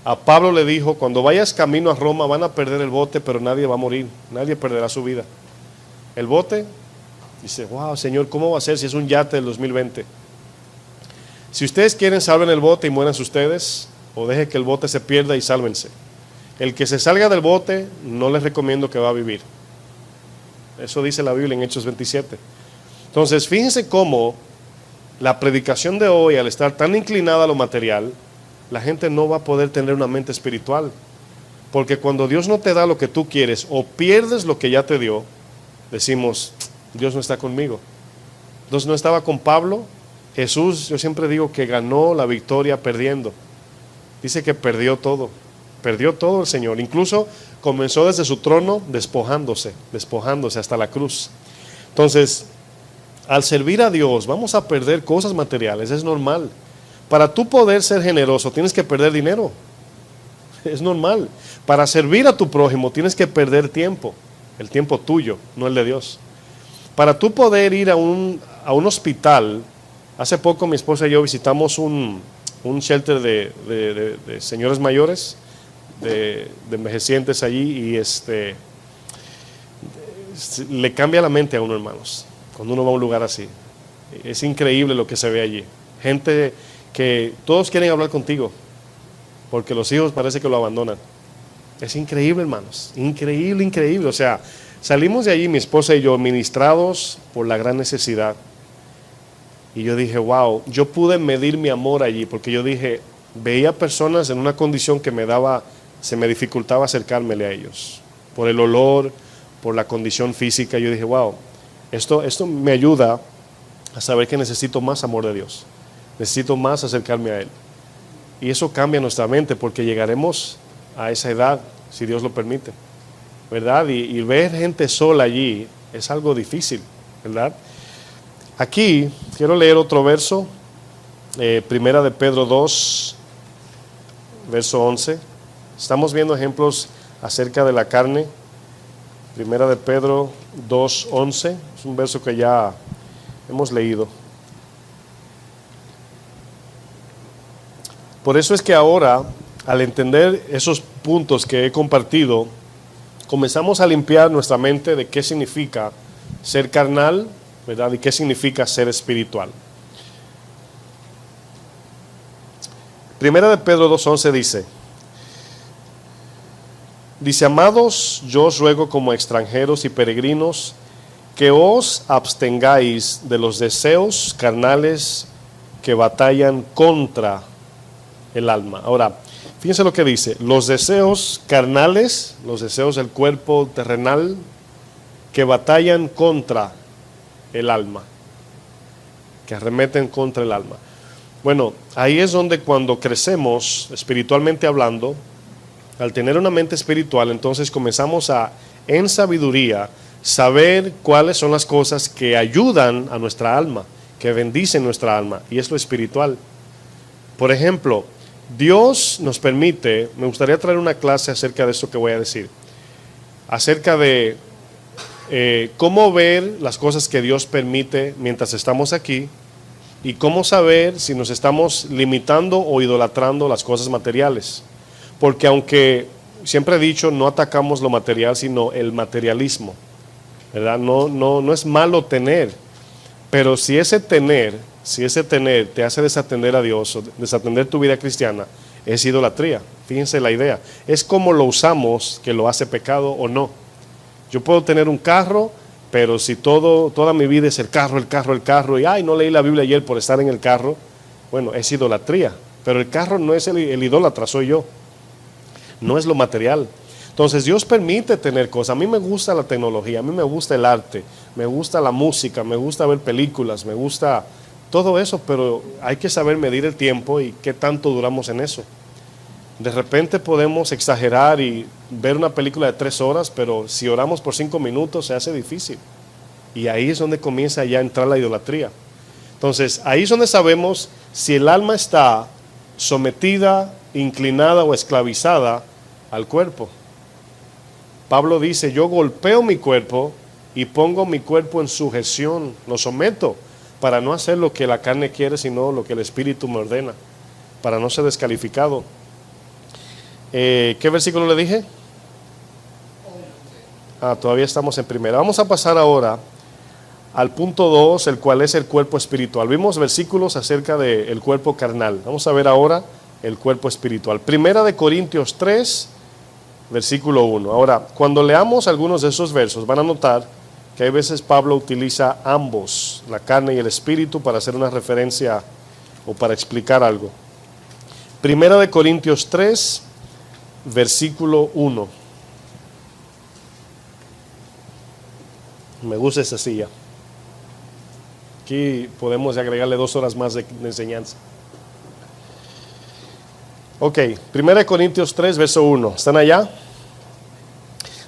A Pablo le dijo, cuando vayas camino a Roma van a perder el bote, pero nadie va a morir, nadie perderá su vida. El bote, dice, wow, Señor, ¿cómo va a ser si es un yate del 2020? Si ustedes quieren, salven el bote y muéranse ustedes, o deje que el bote se pierda y sálvense. El que se salga del bote, no les recomiendo que va a vivir. Eso dice la Biblia en Hechos 27. Entonces, fíjense cómo la predicación de hoy, al estar tan inclinada a lo material, la gente no va a poder tener una mente espiritual. Porque cuando Dios no te da lo que tú quieres o pierdes lo que ya te dio, decimos, Dios no está conmigo. Dios no estaba con Pablo. Jesús, yo siempre digo que ganó la victoria perdiendo. Dice que perdió todo el Señor. Incluso comenzó desde su trono despojándose hasta la cruz. Entonces, al servir a Dios vamos a perder cosas materiales, es normal. Para tú poder ser generoso tienes que perder dinero, es normal. Para servir a tu prójimo tienes que perder tiempo, el tiempo tuyo, no el de Dios. Para tú poder ir a un hospital, hace poco mi esposa y yo visitamos un shelter de señores mayores, de envejecientes allí, y le cambia la mente a uno, hermanos, cuando uno va a un lugar así. Es increíble lo que se ve allí. Gente que todos quieren hablar contigo, porque los hijos parece que lo abandonan. Es increíble, hermanos, increíble, increíble. O sea, salimos de allí, mi esposa y yo, ministrados por la gran necesidad. Y yo dije, wow, yo pude medir mi amor allí, porque yo dije, veía personas en una condición que se me dificultaba acercármele a ellos, por el olor, por la condición física. Yo dije, wow, esto me ayuda a saber que necesito más amor de Dios, necesito más acercarme a Él. Y eso cambia nuestra mente, porque llegaremos a esa edad, si Dios lo permite, ¿verdad? Y ver gente sola allí es algo difícil, ¿verdad? Aquí quiero leer otro verso, Primera de Pedro 2, verso 11. Estamos viendo ejemplos acerca de la carne. Primera de Pedro 2, 11. Es un verso que ya hemos leído. Por eso es que ahora, al entender esos puntos que he compartido, comenzamos a limpiar nuestra mente de qué significa ser carnal, ¿verdad? Y qué significa ser espiritual. Primera de Pedro 2:11 dice, amados, yo os ruego como extranjeros y peregrinos que os abstengáis de los deseos carnales que batallan contra el alma. Ahora, fíjense lo que dice, los deseos carnales, los deseos del cuerpo terrenal, que batallan contra el alma, que arremeten contra el alma. Bueno, ahí es donde cuando crecemos, espiritualmente hablando, al tener una mente espiritual, entonces comenzamos a, en sabiduría, saber cuáles son las cosas que ayudan a nuestra alma, que bendicen nuestra alma, y es lo espiritual. Por ejemplo, Dios nos permite, me gustaría traer una clase acerca de esto que voy a decir, acerca de cómo ver las cosas que Dios permite mientras estamos aquí, y cómo saber si nos estamos limitando o idolatrando las cosas materiales. Porque aunque siempre he dicho, no atacamos lo material, sino el materialismo, ¿verdad? No es malo tener, pero si ese tener te hace desatender a Dios o desatender tu vida cristiana, es idolatría. Fíjense la idea, es como lo usamos que lo hace pecado o no. Yo puedo tener un carro, pero si toda mi vida es el carro, y ay, no leí la Biblia ayer por estar en el carro, bueno, es idolatría. Pero el carro no es el idólatra, soy yo, no es lo material. Entonces Dios permite tener cosas. A mí me gusta la tecnología, a mí me gusta el arte, me gusta la música, me gusta ver películas, me gusta todo eso, pero hay que saber medir el tiempo y qué tanto duramos en eso. De repente podemos exagerar y ver una película de 3 horas, pero si oramos por 5 minutos se hace difícil. Y ahí es donde comienza ya a entrar la idolatría. Entonces, ahí es donde sabemos si el alma está sometida, inclinada o esclavizada al cuerpo. Pablo dice, yo golpeo mi cuerpo y pongo mi cuerpo en sujeción, lo someto para no hacer lo que la carne quiere, sino lo que el Espíritu me ordena, para no ser descalificado. ¿Qué versículo le dije? Todavía estamos en primera. Vamos a pasar ahora al punto 2, el cual es el cuerpo espiritual. Vimos versículos acerca del cuerpo carnal. Vamos a ver ahora el cuerpo espiritual. Primera de Corintios 3, versículo 1. Ahora, cuando leamos algunos de esos versos, van a notar que hay veces Pablo utiliza ambos, la carne y el espíritu, para hacer una referencia o para explicar algo. Primera de Corintios 3, versículo 1. Me gusta esa silla. Aquí podemos agregarle 2 horas más de enseñanza. Ok, 1 Corintios 3, verso 1. ¿Están allá?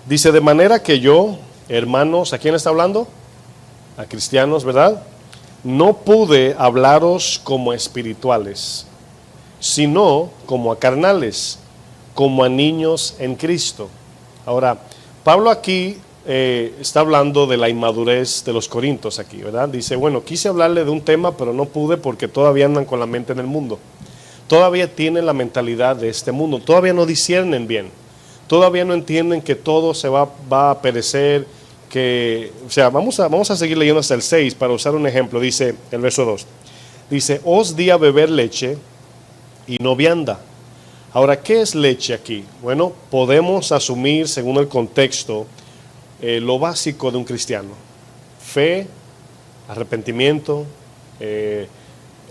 Dice, de manera que yo, hermanos, ¿a quién está hablando? A cristianos, ¿verdad? No pude hablaros como espirituales, sino como a carnales, como a niños en Cristo. Ahora, Pablo aquí está hablando de la inmadurez de los corintios aquí, ¿verdad? Dice, bueno, quise hablarle de un tema, pero no pude porque todavía andan con la mente en el mundo. Todavía tienen la mentalidad de este mundo, todavía no disciernen bien, todavía no entienden que todo se va a perecer, que, o sea, vamos a seguir leyendo hasta el 6 para usar un ejemplo. Dice el verso 2, dice, os di a beber leche y no vianda. Ahora, ¿qué es leche aquí? Bueno, podemos asumir, según el contexto, lo básico de un cristiano: fe, arrepentimiento,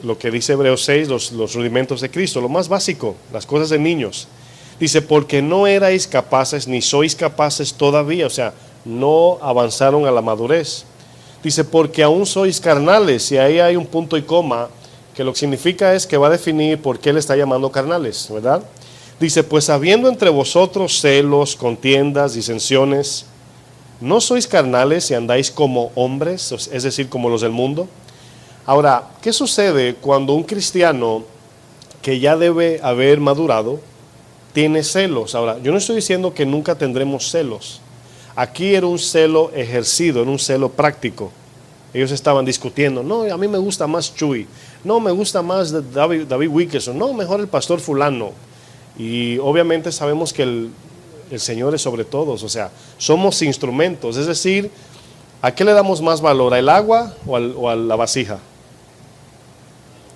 lo que dice Hebreos 6, los rudimentos de Cristo, lo más básico, las cosas de niños. Dice, porque no erais capaces, ni sois capaces todavía, o sea, no avanzaron a la madurez. Dice, porque aún sois carnales, y ahí hay un punto y coma, que lo que significa es que va a definir por qué le está llamando carnales, ¿verdad? Dice, pues habiendo entre vosotros celos, contiendas, disensiones, ¿no sois carnales y andáis como hombres, es decir, como los del mundo? Ahora, ¿qué sucede cuando un cristiano que ya debe haber madurado tiene celos? Ahora, yo no estoy diciendo que nunca tendremos celos. Aquí era un celo ejercido, era un celo práctico. Ellos estaban discutiendo, no, a mí me gusta más Chuy, no, me gusta más David Wilkerson, no, mejor el pastor fulano. Y obviamente sabemos que el Señor es sobre todos, o sea, somos instrumentos, es decir, ¿a qué le damos más valor? ¿Al agua o a la vasija?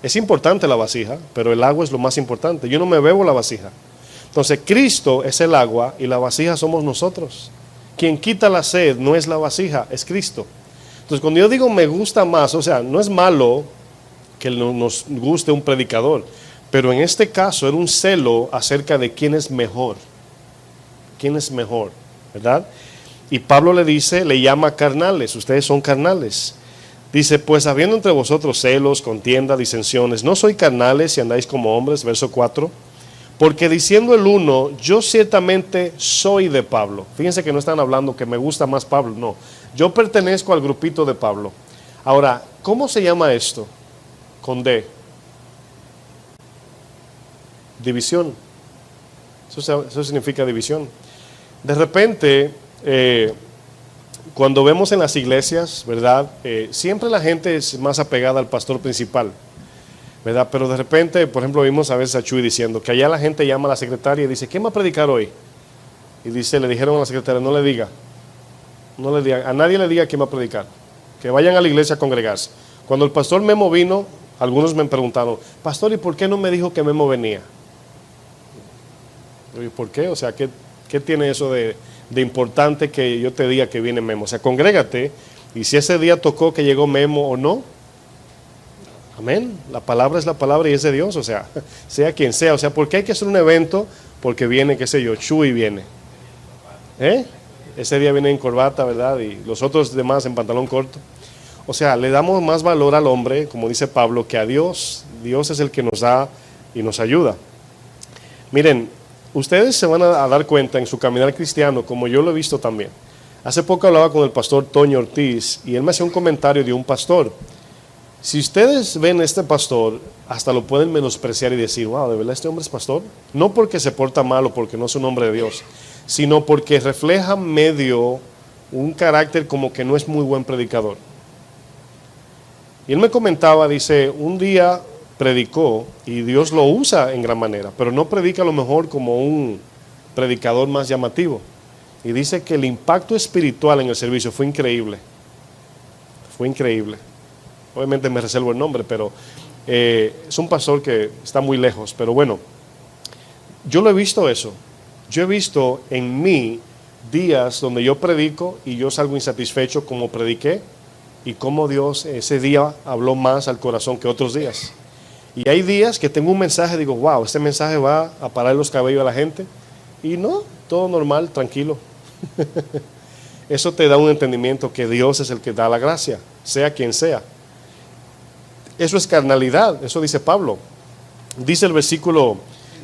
Es importante la vasija, pero el agua es lo más importante. Yo no me bebo la vasija. Entonces, Cristo es el agua y la vasija somos nosotros. Quien quita la sed no es la vasija, es Cristo. Entonces, cuando yo digo me gusta más, o sea, no es malo que nos guste un predicador, pero en este caso era un celo acerca de quién es mejor, ¿verdad? Y Pablo le dice, le llama carnales, ustedes son carnales. Dice, pues habiendo entre vosotros celos, contiendas, disensiones, no sois carnales si andáis como hombres, verso 4, porque diciendo el uno, yo ciertamente soy de Pablo. Fíjense que no están hablando que me gusta más Pablo, no. Yo pertenezco al grupito de Pablo. Ahora, ¿cómo se llama esto? Con D. División. Eso significa división. De repente, cuando vemos en las iglesias, ¿verdad? Siempre la gente es más apegada al pastor principal, ¿verdad? Pero de repente, por ejemplo, vimos a veces a Chuy diciendo que allá la gente llama a la secretaria y dice, ¿quién va a predicar hoy? Y dice, le dijeron a la secretaria, no le diga, a nadie le diga quién va a predicar, que vayan a la iglesia a congregarse. Cuando el pastor Memo vino, algunos me preguntaron, pastor, ¿y por qué no me dijo que Memo venía? ¿Y por qué? O sea, ¿qué tiene eso de importante que yo te diga que viene Memo? O sea, congrégate, y si ese día tocó que llegó Memo o no, amén, la palabra es la palabra y es de Dios, o sea, sea quien sea, o sea, ¿por qué hay que hacer un evento? Porque viene, qué sé yo, Chuy viene, ese día viene en corbata, ¿verdad? Y los otros demás en pantalón corto. O sea, le damos más valor al hombre, como dice Pablo, que a Dios. Dios es el que nos da y nos ayuda. Miren, ustedes se van a dar cuenta en su caminar cristiano, como yo lo he visto también. Hace poco hablaba con el pastor Toño Ortiz y él me hacía un comentario de un pastor. Si ustedes ven a este pastor, hasta lo pueden menospreciar y decir, wow, ¿de verdad este hombre es pastor? No porque se porta mal o porque no es un hombre de Dios, sino porque refleja medio un carácter como que no es muy buen predicador. Y él me comentaba, dice, un día predicó y Dios lo usa en gran manera, pero no predica a lo mejor como un predicador más llamativo. Y dice que el impacto espiritual en el servicio fue increíble. Fue increíble. Obviamente me reservo el nombre, pero es un pastor que está muy lejos. Pero bueno, yo lo he visto eso. Yo he visto en mí días donde yo predico y yo salgo insatisfecho como prediqué y cómo Dios ese día habló más al corazón que otros días. Y hay días que tengo un mensaje y digo, wow, este mensaje va a parar los cabellos a la gente. Y no, todo normal, tranquilo. Eso te da un entendimiento que Dios es el que da la gracia, sea quien sea. Eso es carnalidad, eso dice Pablo. Dice el versículo,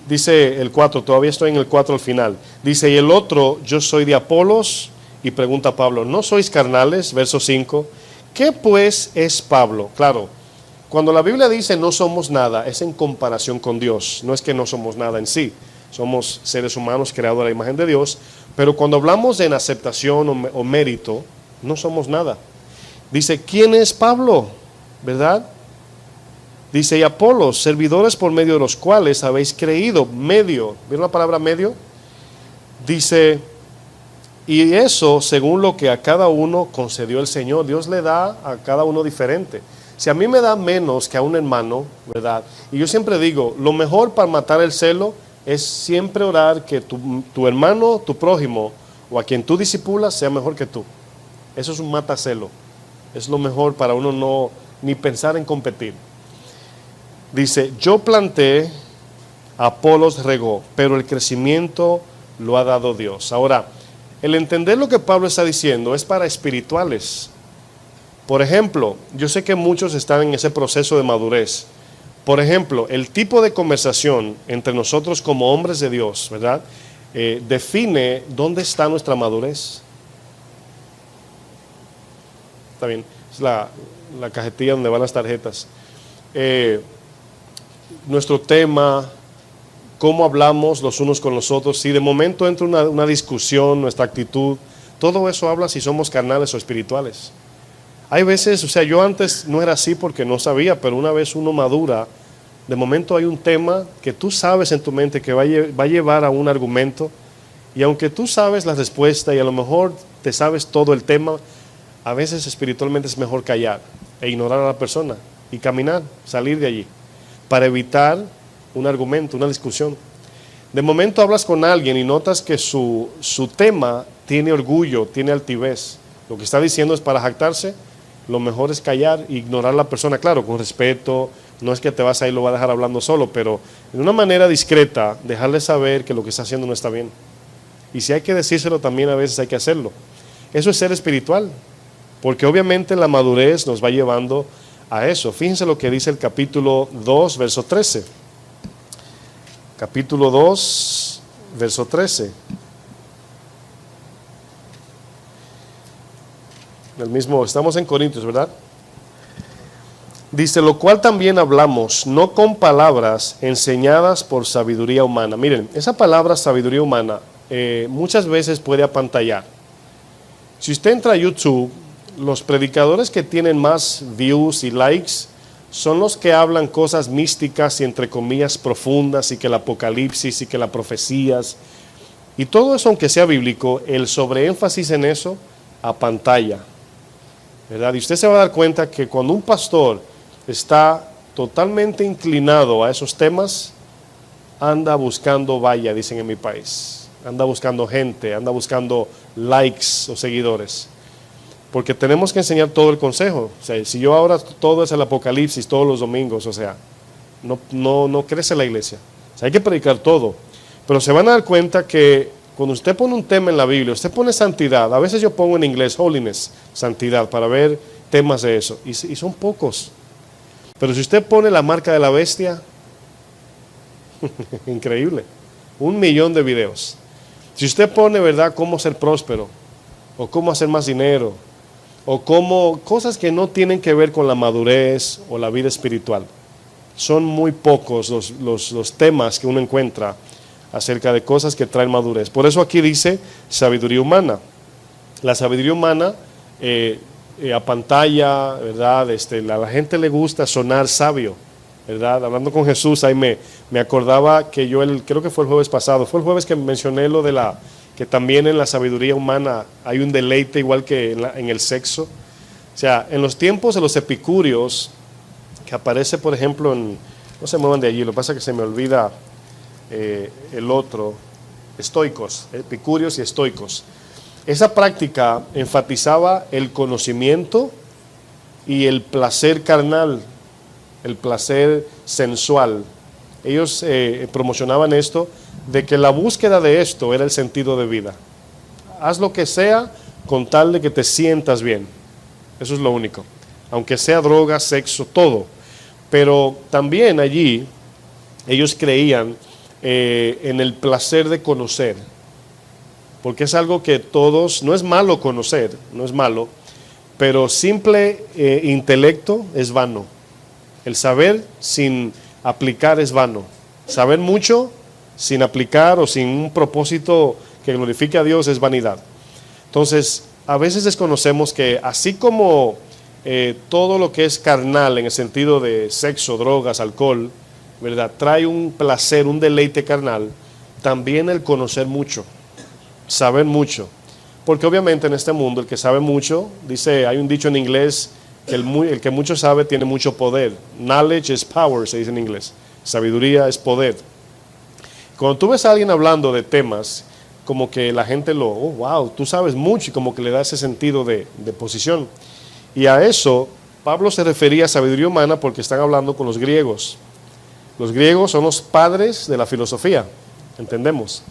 dice el 4, todavía estoy en el 4 al final. Dice, y el otro, yo soy de Apolos. Y pregunta Pablo, ¿no sois carnales? Verso 5. ¿Qué pues es Pablo? Claro, cuando la Biblia dice no somos nada, es en comparación con Dios. No es que no somos nada en sí. Somos seres humanos creados a la imagen de Dios. Pero cuando hablamos en aceptación o mérito, no somos nada. Dice, ¿quién es Pablo? ¿Verdad? Dice, y Apolos, servidores por medio de los cuales habéis creído. Medio, ¿vieron la palabra medio? Dice, y eso según lo que a cada uno concedió el Señor. Dios le da a cada uno diferente. Si a mí me da menos que a un hermano, ¿verdad? Y yo siempre digo, lo mejor para matar el celo es siempre orar que tu hermano, tu prójimo o a quien tú discipulas sea mejor que tú. Eso es un matacelo. Es lo mejor para uno no ni pensar en competir. Dice, yo planté, Apolos regó, pero el crecimiento lo ha dado Dios. Ahora, el entender lo que Pablo está diciendo es para espirituales. Por ejemplo, yo sé que muchos están en ese proceso de madurez. Por ejemplo, el tipo de conversación entre nosotros como hombres de Dios, ¿verdad? Define dónde está nuestra madurez. Está bien, es la cajetilla donde van las tarjetas. Nuestro tema, cómo hablamos los unos con los otros. Si de momento entra una discusión, nuestra actitud, todo eso habla si somos carnales o espirituales. Hay veces, o sea, yo antes no era así porque no sabía, pero una vez uno madura, de momento hay un tema que tú sabes en tu mente que va a llevar a un argumento, y aunque tú sabes la respuesta y a lo mejor te sabes todo el tema, a veces espiritualmente es mejor callar e ignorar a la persona y caminar, salir de allí, para evitar un argumento, una discusión. De momento hablas con alguien y notas que su tema tiene orgullo, tiene altivez. Lo que está diciendo es para jactarse. lo mejor es callar e ignorar a la persona, claro, con respeto. No es que te vas a ir y lo va a dejar hablando solo, pero de una manera discreta, dejarle saber que lo que está haciendo no está bien. Y si hay que decírselo también, a veces hay que hacerlo. Eso es ser espiritual, porque obviamente la madurez nos va llevando a eso. Fíjense lo que dice el capítulo 2, verso 13. Capítulo 2, verso 13. El mismo, estamos en Corintios, ¿verdad? Dice, lo cual también hablamos, no con palabras enseñadas por sabiduría humana. Miren, esa palabra sabiduría humana muchas veces puede apantallar. Si usted entra a YouTube, los predicadores que tienen más views y likes son los que hablan cosas místicas y entre comillas profundas, y que el apocalipsis y que las profecías y todo eso, aunque sea bíblico, el sobreénfasis en eso apantalla, ¿verdad? Y usted se va a dar cuenta que cuando un pastor está totalmente inclinado a esos temas, anda buscando valla, dicen en mi país, anda buscando gente, anda buscando likes o seguidores. Porque tenemos que enseñar todo el consejo. O sea, si yo ahora todo es el apocalipsis todos los domingos, o sea, no crece la iglesia. O sea, hay que predicar todo. Pero se van a dar cuenta que cuando usted pone un tema en la Biblia, usted pone santidad, a veces yo pongo en inglés holiness, santidad, para ver temas de eso, y son pocos. Pero si usted pone la marca de la bestia, increíble, 1 millón de videos. Si usted pone, ¿verdad?, cómo ser próspero, o cómo hacer más dinero, o cómo, cosas que no tienen que ver con la madurez o la vida espiritual. Son muy pocos los temas que uno encuentra acerca de cosas que traen madurez. Por eso aquí dice sabiduría humana. La sabiduría humana apantalla, ¿verdad? A la gente le gusta sonar sabio, ¿verdad? Hablando con Jesús, ahí me acordaba que yo, creo que fue el jueves pasado, fue el jueves que mencioné lo de que también en la sabiduría humana hay un deleite igual que en el sexo. O sea, en los tiempos de los epicúreos, que aparece por ejemplo no se muevan de allí, lo que pasa es que se me olvida el otro, estoicos, epicúreos y estoicos. Esa práctica enfatizaba el conocimiento y el placer carnal, el placer sensual. Ellos promocionaban esto, de que la búsqueda de esto era el sentido de vida. Haz lo que sea con tal de que te sientas bien. Eso es lo único. Aunque sea droga, sexo, todo. Pero también allí ellos creían en el placer de conocer. Porque es algo que todos, no es malo conocer, no es malo, pero simple intelecto es vano. El saber sin aplicar es vano. Saber mucho sin aplicar o sin un propósito que glorifique a Dios es vanidad. Entonces, a veces desconocemos que así como todo lo que es carnal en el sentido de sexo, drogas, alcohol, ¿verdad?, trae un placer, un deleite carnal, también el conocer mucho, saber mucho. Porque obviamente en este mundo el que sabe mucho, dice, hay un dicho en inglés, que el que mucho sabe tiene mucho poder. Knowledge is power, se dice en inglés. Sabiduría es poder. Cuando tú ves a alguien hablando de temas, como que la gente oh, wow, tú sabes mucho, y como que le da ese sentido de posición. Y a eso Pablo se refería a sabiduría humana porque están hablando con los griegos. Los griegos son los padres de la filosofía, entendemos.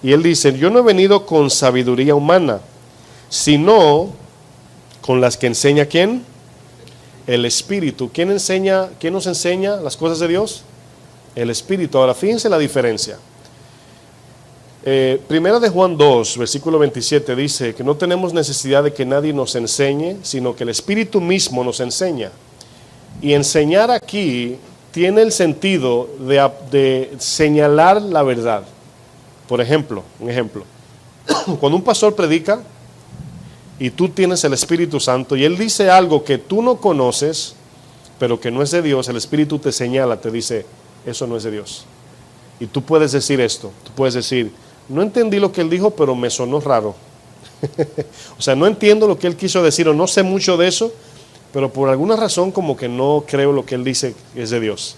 Y él dice, yo no he venido con sabiduría humana, sino con las que enseña ¿quién? El Espíritu. ¿Quién nos enseña las cosas de Dios? El Espíritu. Ahora fíjense la diferencia. Primera de Juan 2, versículo 27 dice que no tenemos necesidad de que nadie nos enseñe, sino que el Espíritu mismo nos enseña. Y enseñar aquí tiene el sentido de señalar la verdad. Por ejemplo, un ejemplo. Cuando un pastor predica y tú tienes el Espíritu Santo y él dice algo que tú no conoces, pero que no es de Dios, el Espíritu te señala, te dice, eso no es de Dios. Y tú puedes decir esto, tú puedes decir, no entendí lo que él dijo, pero me sonó raro. O sea, no entiendo lo que él quiso decir o no sé mucho de eso, pero por alguna razón como que no creo lo que él dice es de Dios.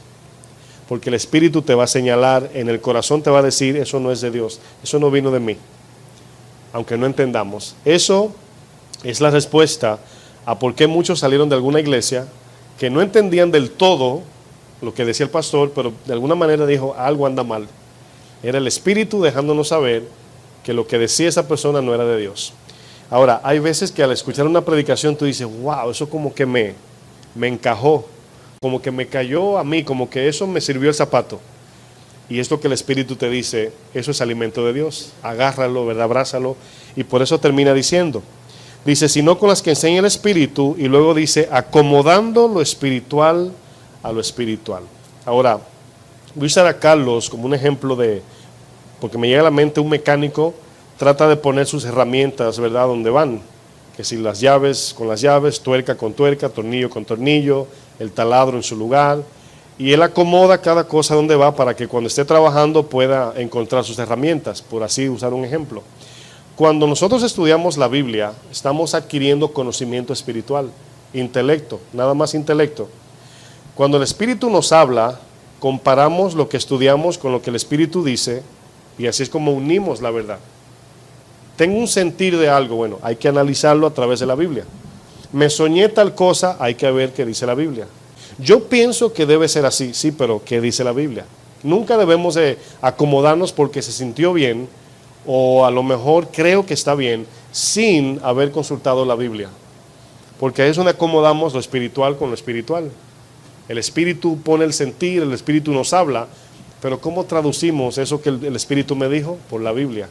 Porque el Espíritu te va a señalar, en el corazón te va a decir, eso no es de Dios, eso no vino de mí. Aunque no entendamos. Eso es la respuesta a por qué muchos salieron de alguna iglesia que no entendían del todo lo que decía el pastor, pero de alguna manera dijo, algo anda mal. Era el Espíritu dejándonos saber que lo que decía esa persona no era de Dios. Ahora, hay veces que al escuchar una predicación tú dices, wow, eso como que me encajó, como que me cayó a mí, como que eso me sirvió el zapato. Y es lo que el Espíritu te dice, eso es alimento de Dios, agárralo, ¿verdad? Abrázalo. Y por eso termina diciendo, dice, sino con las que enseña el Espíritu, y luego dice, acomodando lo espiritual a lo espiritual. Ahora, voy a usar a Carlos como un ejemplo de, porque me llega a la mente un mecánico, trata de poner sus herramientas, ¿verdad?, donde van. Que si las llaves con las llaves, tuerca con tuerca, tornillo con tornillo, el taladro en su lugar. Y él acomoda cada cosa donde va para que cuando esté trabajando pueda encontrar sus herramientas, por así usar un ejemplo. Cuando nosotros estudiamos la Biblia, estamos adquiriendo conocimiento espiritual, intelecto, nada más intelecto. Cuando el Espíritu nos habla, comparamos lo que estudiamos con lo que el Espíritu dice, y así es como unimos la verdad. Tengo un sentir de algo, bueno, hay que analizarlo a través de la Biblia. Me soñé tal cosa, hay que ver qué dice la Biblia. Yo pienso que debe ser así, sí, pero ¿qué dice la Biblia? Nunca debemos de acomodarnos porque se sintió bien, o a lo mejor creo que está bien, sin haber consultado la Biblia. Porque ahí es donde acomodamos lo espiritual con lo espiritual. El Espíritu pone el sentir, el Espíritu nos habla, pero ¿cómo traducimos eso que el Espíritu me dijo? Por la Biblia.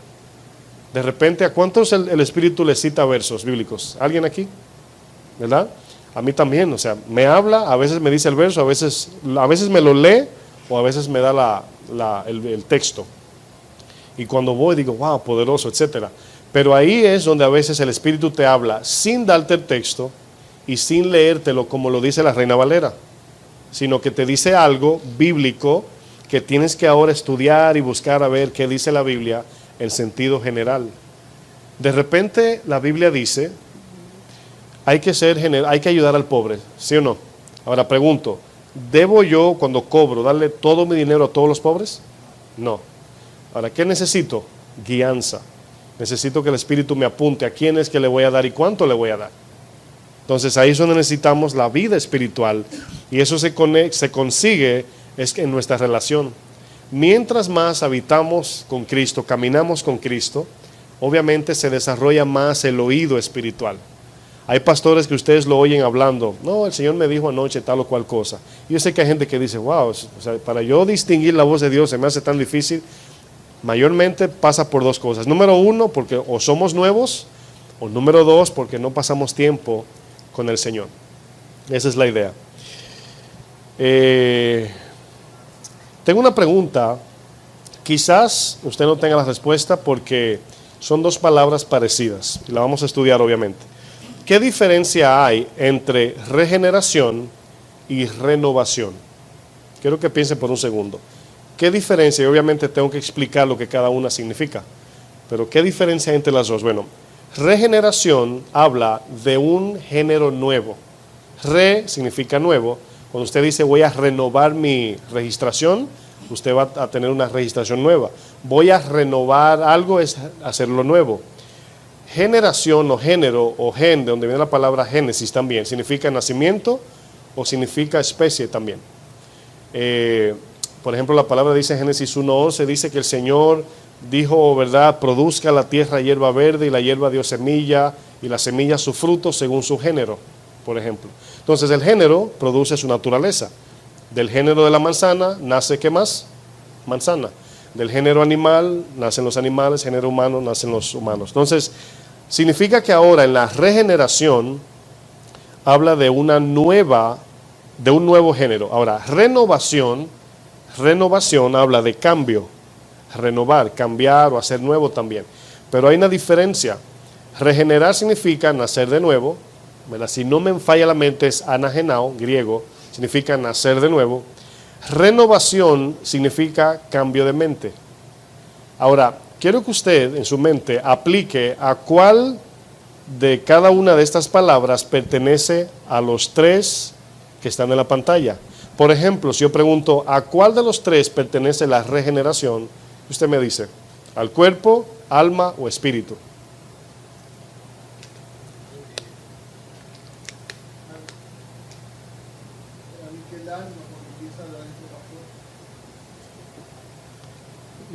De repente, ¿a cuántos el Espíritu les cita versos bíblicos? ¿Alguien aquí? ¿Verdad? A mí también, o sea, me habla, a veces me dice el verso, a veces me lo lee, o a veces me da el texto. Y cuando voy digo, wow, poderoso, etcétera. Pero ahí es donde a veces el Espíritu te habla sin darte el texto y sin leértelo como lo dice la Reina Valera, sino que te dice algo bíblico que tienes que ahora estudiar y buscar a ver qué dice la Biblia en sentido general. De repente la Biblia dice, hay que ayudar al pobre, ¿sí o no? Ahora pregunto, ¿debo yo cuando cobro darle todo mi dinero a todos los pobres? No. Ahora, ¿qué necesito? Guianza. Necesito que el Espíritu me apunte a quién es que le voy a dar y cuánto le voy a dar. Entonces ahí es donde necesitamos la vida espiritual, y eso se consigue es que en nuestra relación. Mientras más habitamos con Cristo, caminamos con Cristo, obviamente se desarrolla más el oído espiritual. Hay pastores que ustedes lo oyen hablando, no, el Señor me dijo anoche tal o cual cosa. Y yo sé que hay gente que dice, wow, o sea, para yo distinguir la voz de Dios se me hace tan difícil. Mayormente pasa por dos cosas. Número uno, porque o somos nuevos, o número dos, porque no pasamos tiempo con el Señor. Esa es la idea. Tengo una pregunta. Quizás usted no tenga la respuesta porque son dos palabras parecidas y la vamos a estudiar obviamente. ¿Qué diferencia hay entre regeneración y renovación? Quiero que piense por un segundo. ¿Qué diferencia? Y obviamente tengo que explicar lo que cada una significa. Pero ¿qué diferencia hay entre las dos? Bueno, regeneración habla de un género nuevo. Re significa nuevo. Cuando usted dice voy a renovar mi registración, usted va a tener una registración nueva. Voy a renovar algo, es hacerlo nuevo. Generación o género o gen, de donde viene la palabra génesis también, significa nacimiento o significa especie también. Por ejemplo, la palabra dice en Génesis 1:11, dice que el Señor dijo, ¿verdad? Produzca la tierra hierba verde, y la hierba dio semilla, y la semilla su fruto según su género, por ejemplo. Entonces el género produce su naturaleza. Del género de la manzana nace, ¿qué más? Manzana. Del género animal nacen los animales, género humano nacen los humanos. Entonces, significa que ahora en la regeneración habla de un nuevo género. Ahora, renovación habla de cambio, renovar, cambiar o hacer nuevo también. Pero hay una diferencia. Regenerar significa nacer de nuevo, ¿verdad? Si no me falla la mente es anagenao, griego, significa nacer de nuevo. Renovación significa cambio de mente. Ahora, quiero que usted en su mente aplique a cuál de cada una de estas palabras pertenece a los tres que están en la pantalla. Por ejemplo, si yo pregunto, ¿a cuál de los tres pertenece la regeneración? Usted me dice, ¿al cuerpo, alma o espíritu? el alma cuando empieza de adentro para afuera.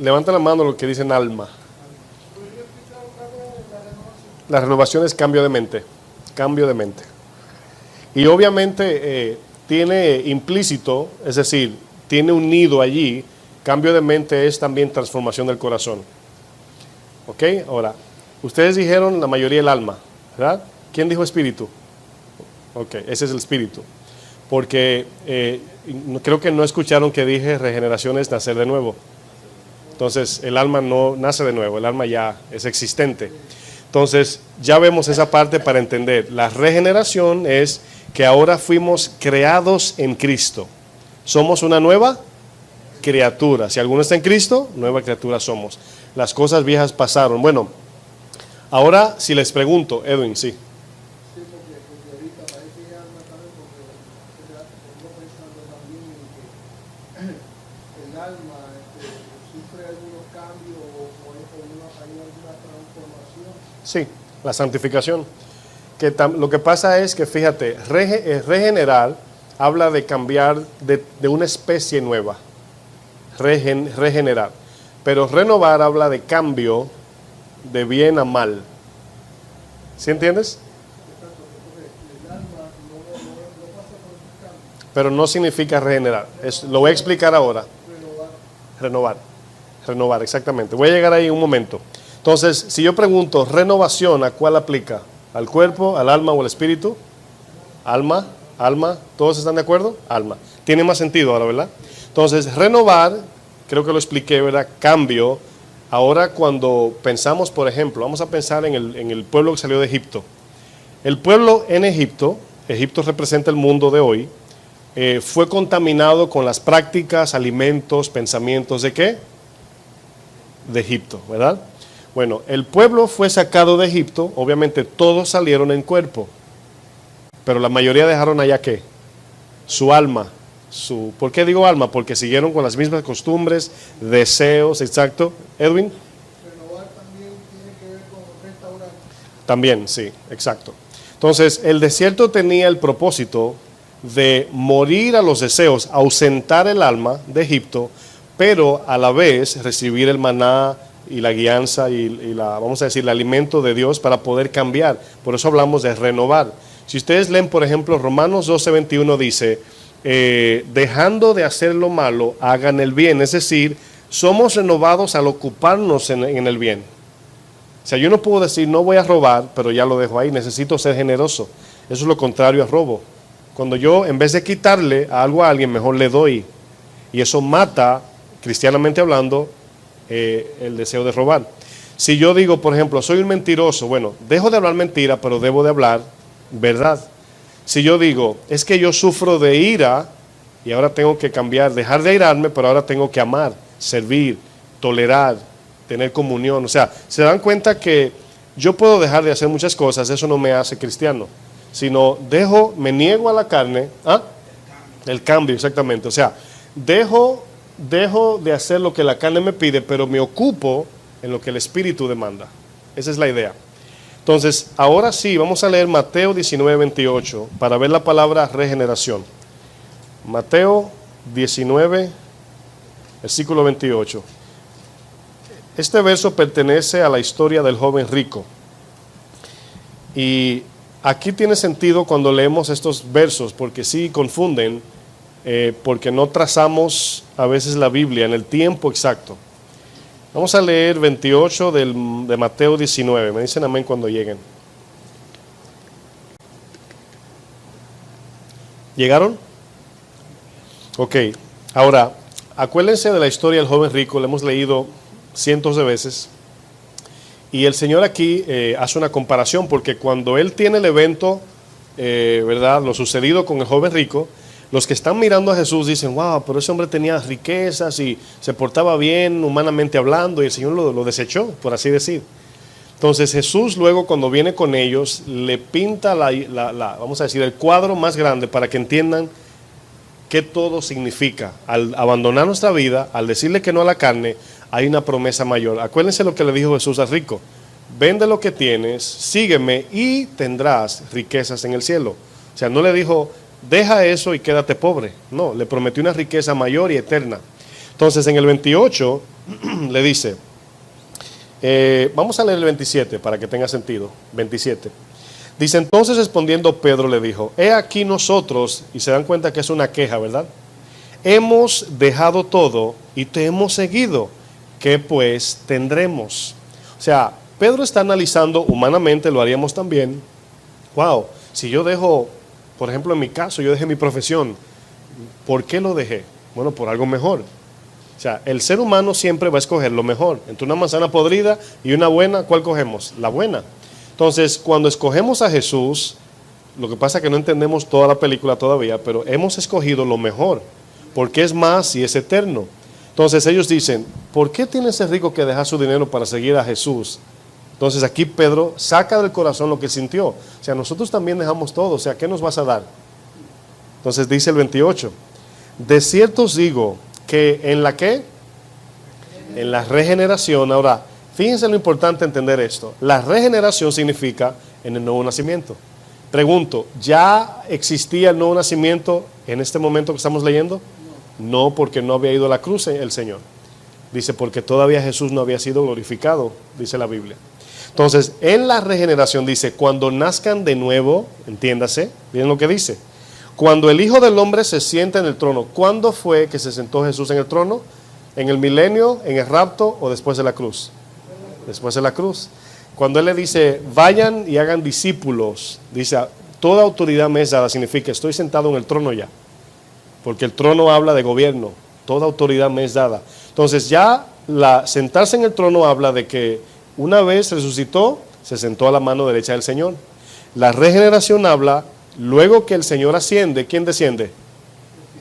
Levanta la mano los que dicen alma. ¿Podría explicar otra vez la renovación? La renovación es cambio de mente. Cambio de mente. Y obviamente tiene implícito, es decir, tiene un nido allí. Cambio de mente es también transformación del corazón. ¿Ok? Ahora, ustedes dijeron la mayoría el alma, ¿verdad? ¿Quién dijo espíritu? Ok, ese es el espíritu. Porque creo que no escucharon que dije regeneración es nacer de nuevo. Entonces, el alma no nace de nuevo, el alma ya es existente. Entonces, ya vemos esa parte para entender. La regeneración es que ahora fuimos creados en Cristo. Somos una nueva criatura. Si alguno está en Cristo, nueva criatura somos. Las cosas viejas pasaron. Bueno, ahora si les pregunto, Edwin, sí. Sí, porque ahorita parece que alma también, porque vengo pensando también en que el alma sufre algunos cambios o hay alguna transformación. Sí, la santificación. Lo que pasa es que, fíjate, regenerar habla de cambiar de una especie nueva. Regenerar. Pero renovar habla de cambio de bien a mal. ¿Sí entiendes? El alma no pasa por un cambio. Pero no significa regenerar. Lo voy a explicar ahora. Renovar. Renovar, exactamente. Voy a llegar ahí en un momento. Entonces, si yo pregunto renovación, ¿a cuál aplica? ¿Al cuerpo, al alma o al espíritu? Alma, ¿todos están de acuerdo? Alma. Tiene más sentido ahora, ¿verdad? Entonces, renovar, creo que lo expliqué, ¿verdad? Cambio. Ahora cuando pensamos, por ejemplo, vamos a pensar en el pueblo que salió de Egipto. El pueblo en Egipto, Egipto representa el mundo de hoy, fue contaminado con las prácticas, alimentos, pensamientos de ¿qué? De Egipto, ¿verdad? Bueno, el pueblo fue sacado de Egipto, obviamente todos salieron en cuerpo, pero la mayoría dejaron allá ¿qué? Su alma. ¿Por qué digo alma? Porque siguieron con las mismas costumbres, deseos, exacto. Edwin. Renovar también tiene que ver con restaurar. También, sí, exacto. Entonces, el desierto tenía el propósito de morir a los deseos, ausentar el alma de Egipto, pero a la vez recibir el maná y la guianza y vamos a decir, el alimento de Dios para poder cambiar. Por eso hablamos de renovar. Si ustedes leen, por ejemplo, Romanos 12:21 dice, dejando de hacer lo malo, hagan el bien. Es decir, somos renovados al ocuparnos en el bien. O sea, yo no puedo decir, no voy a robar, pero ya lo dejo ahí, necesito ser generoso. Eso es lo contrario a robo. Cuando yo, en vez de quitarle algo a alguien, mejor le doy. Y eso mata, cristianamente hablando, el deseo de robar. Si yo digo, por ejemplo, soy un mentiroso, bueno, dejo de hablar mentira, pero debo de hablar verdad. Si yo digo, es que yo sufro de ira y ahora tengo que cambiar, dejar de irarme, pero ahora tengo que amar, servir, tolerar, tener comunión. O sea, se dan cuenta que yo puedo dejar de hacer muchas cosas, eso no me hace cristiano, sino me niego a la carne, el cambio, exactamente. O sea, dejo de hacer lo que la carne me pide, pero me ocupo en lo que el Espíritu demanda. Esa es la idea. Entonces, ahora sí, vamos a leer Mateo 19:28 para ver la palabra regeneración. Mateo 19, versículo 28. Este verso pertenece a la historia del joven rico. Y aquí tiene sentido cuando leemos estos versos, porque sí confunden, porque no trazamos a veces la Biblia en el tiempo exacto. Vamos a leer 28 de Mateo 19. Me dicen amén cuando lleguen. ¿Llegaron? Ok. Ahora, acuérdense de la historia del joven rico. La hemos leído cientos de veces. Y el Señor aquí hace una comparación, porque cuando Él tiene el evento, ¿verdad? Lo sucedido con el joven rico, los que están mirando a Jesús dicen, wow, pero ese hombre tenía riquezas y se portaba bien humanamente hablando, y el Señor lo desechó, por así decir. Entonces Jesús luego, cuando viene con ellos, le pinta vamos a decir, el cuadro más grande para que entiendan qué todo significa. Al abandonar nuestra vida, al decirle que no a la carne, hay una promesa mayor. Acuérdense lo que le dijo Jesús al rico: vende lo que tienes, sígueme y tendrás riquezas en el cielo. O sea, no le dijo, deja eso y quédate pobre. No, le prometió una riqueza mayor y eterna. Entonces en el 28 le dice, vamos a leer el 27 para que tenga sentido. 27. Dice, entonces respondiendo Pedro le dijo, he aquí nosotros, y se dan cuenta que es una queja, ¿verdad? Hemos dejado todo y te hemos seguido. ¿Qué pues tendremos? O sea, Pedro está analizando humanamente, lo haríamos también. Wow, si yo dejo, por ejemplo en mi caso, yo dejé mi profesión, ¿por qué lo dejé? Bueno, por algo mejor. O sea, el ser humano siempre va a escoger lo mejor. Entre una manzana podrida y una buena, ¿cuál cogemos? La buena. Entonces, cuando escogemos a Jesús, lo que pasa es que no entendemos toda la película todavía, pero hemos escogido lo mejor, porque es más y es eterno. Entonces ellos dicen, ¿por qué tiene ese rico que dejar su dinero para seguir a Jesús? Entonces aquí Pedro saca del corazón lo que sintió. O sea, nosotros también dejamos todo. O sea, ¿qué nos vas a dar? Entonces dice el 28. De cierto os digo que en la ¿qué? En la regeneración. Ahora, fíjense lo importante entender esto. La regeneración significa en el nuevo nacimiento. Pregunto, ¿ya existía el nuevo nacimiento en este momento que estamos leyendo? No, porque no había ido a la cruz el Señor. Dice, porque todavía Jesús no había sido glorificado, dice la Biblia. Entonces, en la regeneración dice, cuando nazcan de nuevo, entiéndase, miren lo que dice, cuando el Hijo del Hombre se sienta en el trono. ¿Cuándo fue que se sentó Jesús en el trono? ¿En el milenio, en el rapto o después de la cruz? Después de la cruz. Cuando Él le dice, vayan y hagan discípulos, dice, toda autoridad me es dada, significa, estoy sentado en el trono ya. Porque el trono habla de gobierno, toda autoridad me es dada. Entonces ya sentarse en el trono habla de que una vez resucitó, se sentó a la mano derecha del Señor. La regeneración habla, luego que el Señor asciende, ¿quién desciende?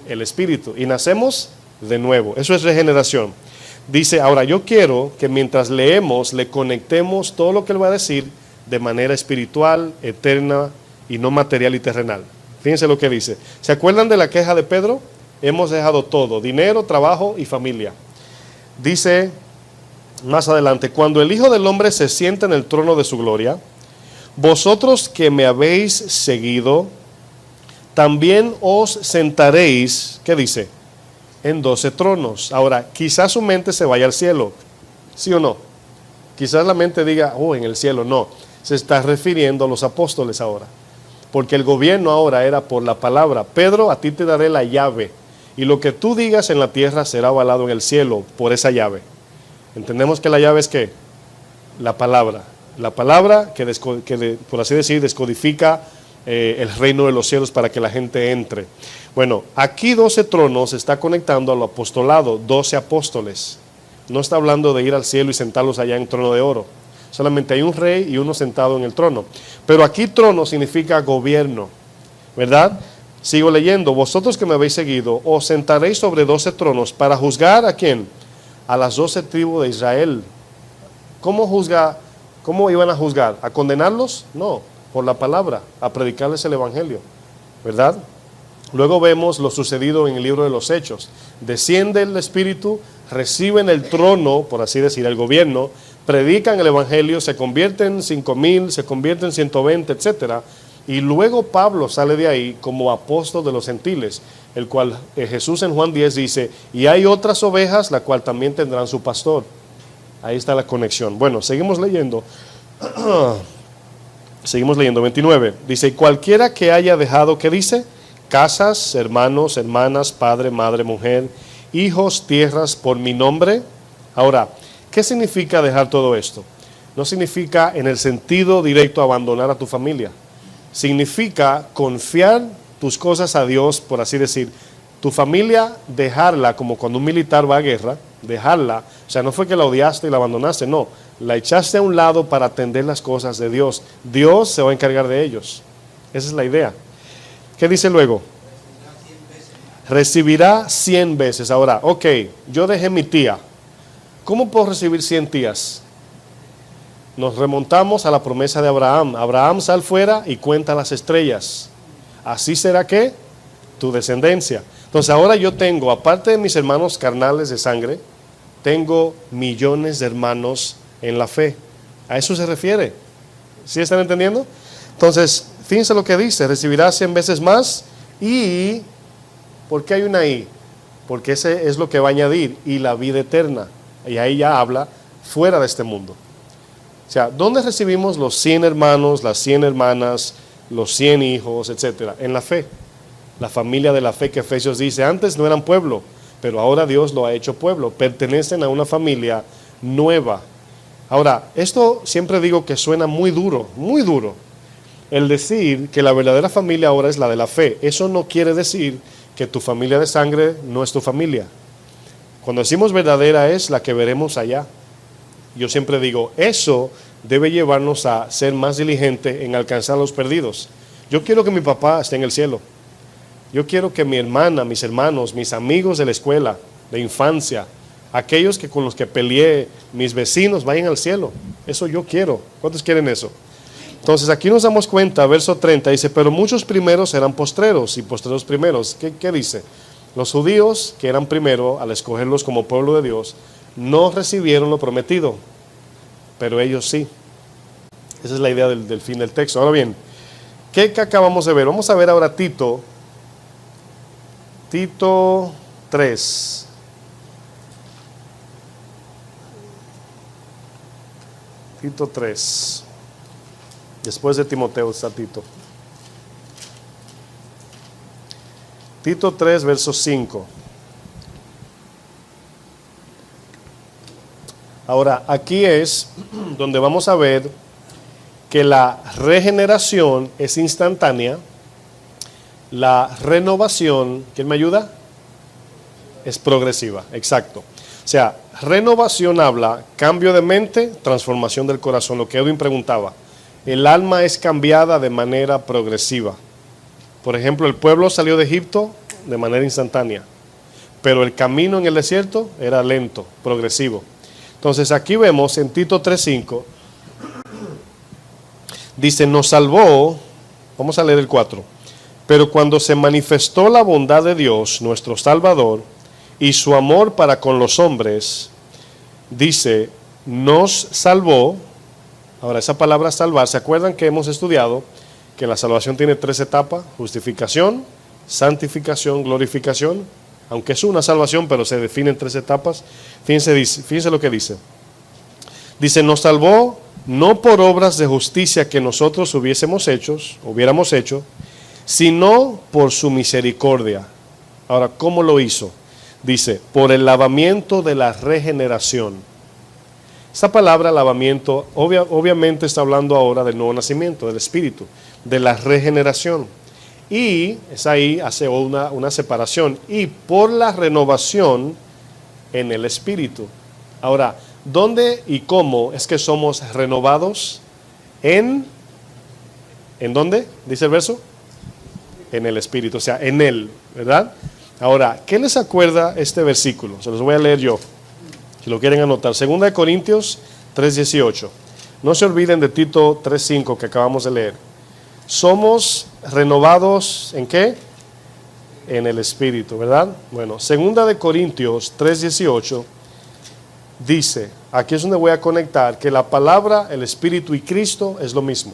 El Espíritu. Y nacemos de nuevo, eso es regeneración. Dice, ahora yo quiero que mientras leemos, le conectemos todo lo que Él va a decir de manera espiritual, eterna y no material y terrenal. Fíjense lo que dice. ¿Se acuerdan de la queja de Pedro? Hemos dejado todo, dinero, trabajo y familia. Dice más adelante, cuando el Hijo del Hombre se sienta en el trono de su gloria, vosotros que me habéis seguido, también os sentaréis, ¿qué dice? En 12 tronos. Ahora, quizás su mente se vaya al cielo, ¿sí o no? Quizás la mente diga, oh, en el cielo, no. Se está refiriendo a los apóstoles ahora. Porque el gobierno ahora era por la palabra. Pedro, a ti te daré la llave, y lo que tú digas en la tierra será avalado en el cielo por esa llave. Entendemos que la llave es ¿qué? La palabra. La palabra que por así decir, descodifica el reino de los cielos para que la gente entre. Bueno, aquí 12 tronos está conectando al apostolado, 12 apóstoles. No está hablando de ir al cielo y sentarlos allá en trono de oro. Solamente hay un rey y uno sentado en el trono. Pero aquí trono significa gobierno, ¿verdad? Sigo leyendo. Vosotros que me habéis seguido, os sentaréis sobre 12 tronos para juzgar ¿a quién? A las 12 tribus de Israel. ¿Cómo iban a juzgar? ¿A condenarlos? No, por la palabra, a predicarles el evangelio, ¿verdad? Luego vemos lo sucedido en el libro de los Hechos. Desciende el Espíritu, reciben el trono, por así decir, el gobierno, predican el evangelio, se convierten 5,000, se convierten 120, etcétera. Y luego Pablo sale de ahí como apóstol de los gentiles, el cual Jesús en Juan 10 dice, y hay otras ovejas, la cual también tendrán su pastor. Ahí está la conexión. Bueno, seguimos leyendo. Seguimos leyendo, 29. Dice, y cualquiera que haya dejado, ¿qué dice? Casas, hermanos, hermanas, padre, madre, mujer, hijos, tierras, por mi nombre. Ahora, ¿qué significa dejar todo esto? No significa en el sentido directo abandonar a tu familia. Significa confiar tus cosas a Dios, por así decir. Tu familia, dejarla, como cuando un militar va a guerra, dejarla. O sea, no fue que la odiaste y la abandonaste, no. La echaste a un lado para atender las cosas de Dios. Dios se va a encargar de ellos. Esa es la idea. ¿Qué dice luego? Recibirá 100 veces. Ahora, ok, yo dejé mi tía. ¿Cómo puedo recibir 100 tías? Nos remontamos a la promesa de Abraham. Abraham, sal fuera y cuenta las estrellas. Así será que tu descendencia. Entonces ahora yo tengo, aparte de mis hermanos carnales de sangre, tengo millones de hermanos en la fe. A eso se refiere. ¿Sí están entendiendo? Entonces, fíjense lo que dice, recibirá 100 veces más Y, ¿por qué hay una I? Porque ese es lo que va a añadir, y la vida eterna. Y ahí ya habla fuera de este mundo. O sea, ¿dónde recibimos los 100 hermanos, las 100 hermanas, los 100 hijos, etcétera? En la fe. La familia de la fe que Efesios dice, antes no eran pueblo, pero ahora Dios lo ha hecho pueblo. Pertenecen a una familia nueva. Ahora, esto siempre digo que suena muy duro, el decir que la verdadera familia ahora es la de la fe. Eso no quiere decir que tu familia de sangre no es tu familia. Cuando decimos verdadera es la que veremos allá. Yo siempre digo, eso debe llevarnos a ser más diligentes en alcanzar a los perdidos. Yo quiero que mi papá esté en el cielo. Yo quiero que mi hermana, mis hermanos, mis amigos de la escuela, de infancia, aquellos que con los que peleé, mis vecinos, vayan al cielo. Eso yo quiero. ¿Cuántos quieren eso? Entonces aquí nos damos cuenta, verso 30, dice, pero muchos primeros eran postreros y postreros primeros. ¿Qué dice? Los judíos, que eran primero, al escogerlos como pueblo de Dios, no recibieron lo prometido, pero ellos sí. Esa es la idea del fin del texto. Ahora bien, ¿qué acabamos de ver? Vamos a ver ahora Tito 3. Tito 3. Después de Timoteo está Tito. Tito 3, verso 5. Ahora, aquí es donde vamos a ver que la regeneración es instantánea. La renovación, ¿quién me ayuda? Es progresiva, exacto. O sea, renovación habla, cambio de mente, transformación del corazón. Lo que Edwin preguntaba. El alma es cambiada de manera progresiva. Por ejemplo, el pueblo salió de Egipto de manera instantánea, pero el camino en el desierto era lento, progresivo. Entonces aquí vemos en Tito 3:5, dice, nos salvó, vamos a leer el 4, pero cuando se manifestó la bondad de Dios, nuestro Salvador, y su amor para con los hombres, dice, nos salvó. Ahora, esa palabra salvar, ¿se acuerdan que hemos estudiado que la salvación tiene 3 etapas? Justificación, santificación, glorificación. Aunque es una salvación, pero se define en 3 etapas. Fíjense lo que dice. Dice, nos salvó no por obras de justicia que nosotros hubiéramos hecho, sino por su misericordia. Ahora, ¿cómo lo hizo? Dice, por el lavamiento de la regeneración. Esa palabra lavamiento obviamente está hablando ahora del nuevo nacimiento, del Espíritu, de la regeneración. Y es ahí, hace una separación. Y por la renovación en el Espíritu. Ahora, ¿dónde y cómo es que somos renovados? ¿En dónde? Dice el verso. En el Espíritu, o sea, en Él, ¿verdad? Ahora, ¿qué les acuerda este versículo? Se los voy a leer yo. Si lo quieren anotar, 2 Corintios 3:18. No se olviden de Tito 3:5 que acabamos de leer. Somos renovados ¿en qué? En el Espíritu, ¿verdad? Bueno, 2 Corintios 3:18 dice, aquí es donde voy a conectar, que la palabra, el Espíritu y Cristo es lo mismo.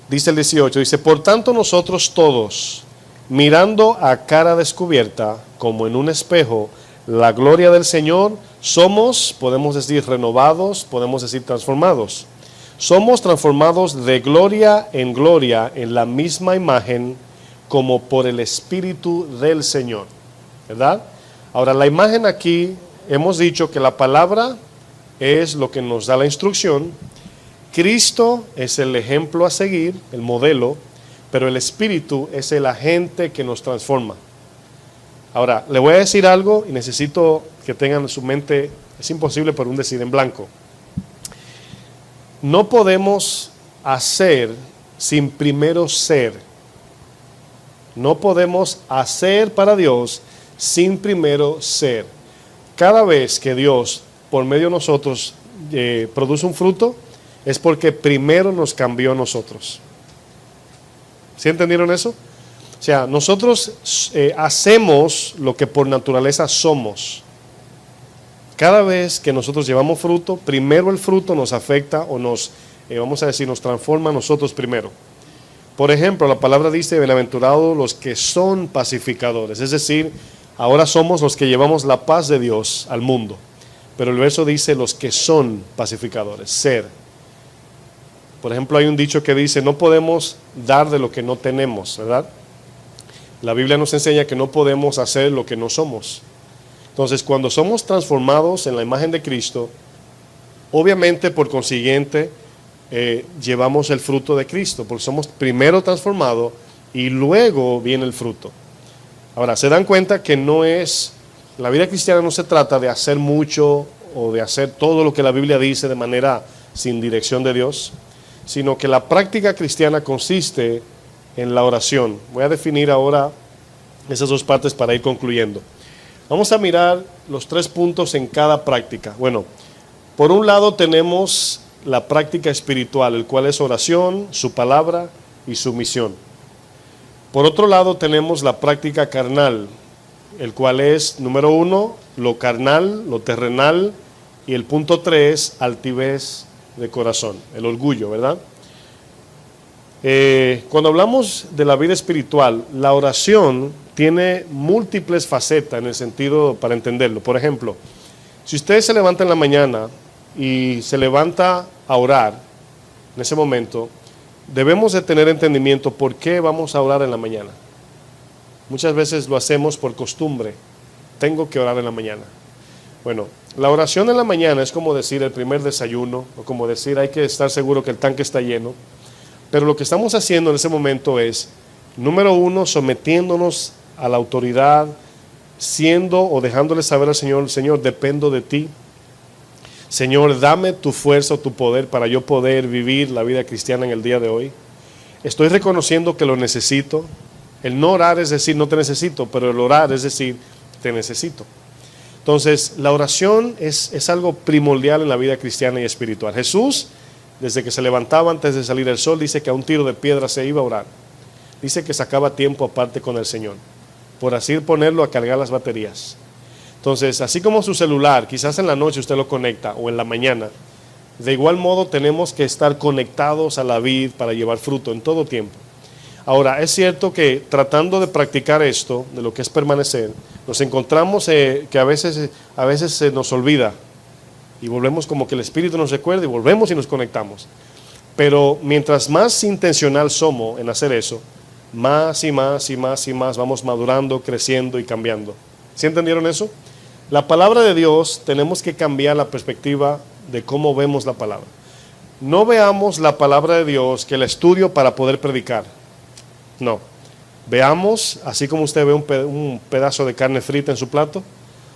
Dice el 18, dice, por tanto nosotros todos, mirando a cara descubierta, como en un espejo, la gloria del Señor, somos, podemos decir, renovados, podemos decir, transformados. Somos transformados de gloria en la misma imagen, como por el Espíritu del Señor, ¿verdad? Ahora, la imagen aquí, hemos dicho que la palabra es lo que nos da la instrucción, Cristo es el ejemplo a seguir, el modelo, pero el Espíritu es el agente que nos transforma. Ahora, le voy a decir algo y necesito que tengan en su mente, es imposible por un decir en blanco. No podemos hacer sin primero ser. No podemos hacer para Dios sin primero ser. Cada vez que Dios, por medio de nosotros, produce un fruto, es porque primero nos cambió a nosotros. ¿Sí entendieron eso? O sea, nosotros hacemos lo que por naturaleza somos. Cada vez que nosotros llevamos fruto, primero el fruto nos afecta o nos, vamos a decir, nos transforma a nosotros primero. Por ejemplo, la palabra dice, bienaventurados los que son pacificadores, es decir, ahora somos los que llevamos la paz de Dios al mundo. Pero el verso dice los que son pacificadores, ser. Por ejemplo, hay un dicho que dice, no podemos dar de lo que no tenemos, ¿verdad? La Biblia nos enseña que no podemos hacer lo que no somos. Entonces, cuando somos transformados en la imagen de Cristo, obviamente, por consiguiente, llevamos el fruto de Cristo, porque somos primero transformados y luego viene el fruto. Ahora, se dan cuenta que la vida cristiana no se trata de hacer mucho o de hacer todo lo que la Biblia dice de manera sin dirección de Dios, sino que la práctica cristiana consiste en la oración. Voy a definir ahora esas dos partes para ir concluyendo. Vamos a mirar los 3 puntos en cada práctica. Bueno, por un lado tenemos la práctica espiritual, el cual es oración, su palabra y su misión. Por otro lado tenemos la práctica carnal, el cual es, número 1, lo carnal, lo terrenal, y el punto 3, altivez de corazón, el orgullo, ¿verdad? Cuando hablamos de la vida espiritual, la oración tiene múltiples facetas en el sentido para entenderlo. Por ejemplo, si usted se levanta en la mañana y se levanta a orar, en ese momento, debemos de tener entendimiento por qué vamos a orar en la mañana. Muchas veces lo hacemos por costumbre. Tengo que orar en la mañana. Bueno, la oración en la mañana es como decir el primer desayuno, o como decir hay que estar seguro que el tanque está lleno. Pero lo que estamos haciendo en ese momento es, número 1, sometiéndonos a la autoridad, siendo o dejándole saber al Señor, Señor, dependo de ti. Señor, dame tu fuerza o tu poder para yo poder vivir la vida cristiana en el día de hoy. Estoy reconociendo que lo necesito. El no orar es decir, no te necesito, pero el orar es decir, te necesito. Entonces, la oración es algo primordial en la vida cristiana y espiritual. Jesús, desde que se levantaba antes de salir el sol, dice que a un tiro de piedra se iba a orar. Dice que sacaba tiempo aparte con el Señor, por así ponerlo a cargar las baterías. Entonces, así como su celular, quizás en la noche usted lo conecta o en la mañana, de igual modo tenemos que estar conectados a la vid para llevar fruto en todo tiempo. Ahora, es cierto que tratando de practicar esto, de lo que es permanecer, nos encontramos que a veces se nos olvida y volvemos como que el Espíritu nos recuerda y volvemos y nos conectamos. Pero mientras más intencional somos en hacer eso, más y más y más y más vamos madurando, creciendo y cambiando. ¿Sí entendieron eso? La palabra de Dios, tenemos que cambiar la perspectiva de cómo vemos la palabra. No veamos la palabra de Dios que la estudio para poder predicar. No. Veamos, así como usted ve un pedazo de carne frita en su plato,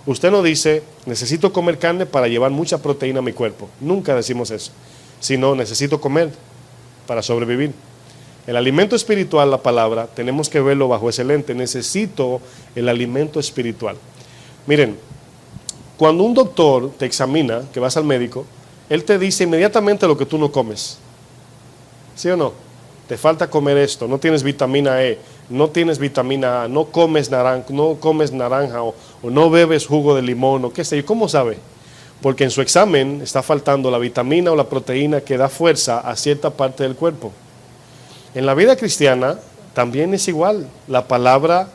usted no dice, necesito comer carne para llevar mucha proteína a mi cuerpo. Nunca decimos eso. Sino, necesito comer para sobrevivir. El alimento espiritual, la palabra, tenemos que verlo bajo ese lente. Necesito el alimento espiritual. Miren, cuando un doctor te examina, que vas al médico, él te dice inmediatamente lo que tú no comes. ¿Sí o no? Te falta comer esto, no tienes vitamina E, no tienes vitamina A, no comes naranja o no bebes jugo de limón o qué sé yo. ¿Cómo sabe? Porque en su examen está faltando la vitamina o la proteína que da fuerza a cierta parte del cuerpo. En la vida cristiana también es igual. La palabra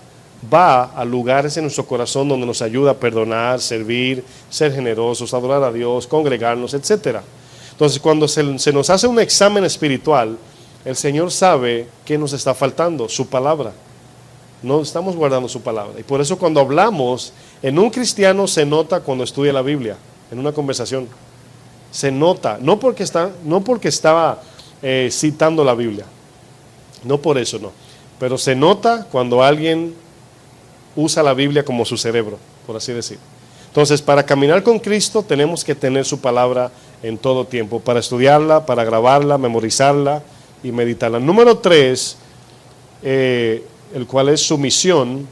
va a lugares en nuestro corazón donde nos ayuda a perdonar, servir, ser generosos, adorar a Dios, congregarnos, etc. Entonces, cuando se nos hace un examen espiritual, el Señor sabe qué nos está faltando, su palabra. No estamos guardando su palabra. Y por eso cuando hablamos, en un cristiano se nota cuando estudia la Biblia, en una conversación. Se nota, no porque estaba citando la Biblia. No por eso, no. Pero se nota cuando alguien usa la Biblia como su cerebro, por así decir. Entonces, para caminar con Cristo tenemos que tener su palabra en todo tiempo, para estudiarla, para grabarla, memorizarla y meditarla. Número 3, el cual es su misión.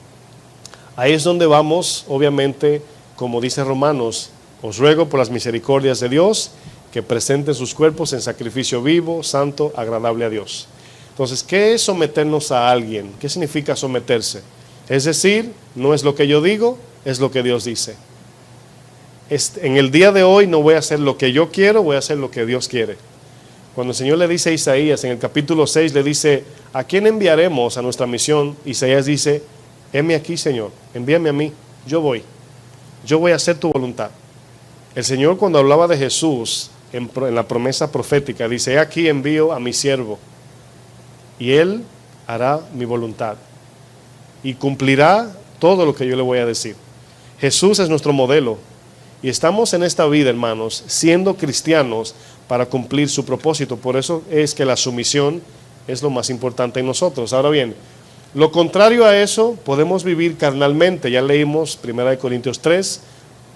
Ahí es donde vamos, obviamente, como dice Romanos, os ruego por las misericordias de Dios que presenten sus cuerpos en sacrificio vivo, santo, agradable a Dios. Entonces, ¿qué es someternos a alguien? ¿Qué significa someterse? Es decir, no es lo que yo digo, es lo que Dios dice. En el día de hoy no voy a hacer lo que yo quiero, voy a hacer lo que Dios quiere. Cuando el Señor le dice a Isaías en el capítulo 6, le dice, ¿a quién enviaremos a nuestra misión? Isaías dice, heme aquí, Señor, envíame a mí, yo voy a hacer tu voluntad. El Señor, cuando hablaba de Jesús en la promesa profética, dice, he aquí envío a mi siervo y él hará mi voluntad y cumplirá todo lo que yo le voy a decir. Jesús es nuestro modelo y estamos en esta vida, hermanos, siendo cristianos para cumplir su propósito. Por eso es que la sumisión es lo más importante en nosotros. Ahora bien, lo contrario a eso, podemos vivir carnalmente. Ya leímos 1 Corintios 3,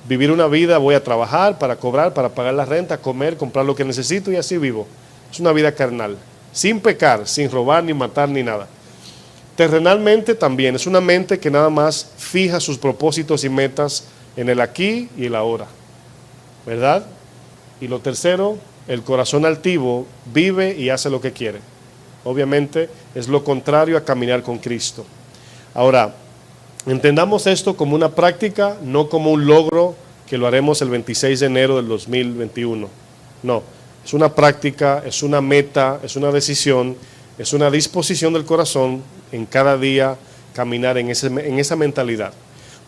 vivir una vida, voy a trabajar para cobrar, para pagar la renta, comer, comprar lo que necesito y así vivo. Es una vida carnal, sin pecar, sin robar, ni matar, ni nada. Terrenalmente también, es una mente que nada más fija sus propósitos y metas en el aquí y el ahora, ¿verdad? Y lo tercero, el corazón altivo vive y hace lo que quiere. Obviamente es lo contrario a caminar con Cristo. Ahora, entendamos esto como una práctica, no como un logro que lo haremos el 26 de enero del 2021. No, es una práctica, es una meta, es una decisión, es una disposición del corazón en cada día caminar en esa mentalidad.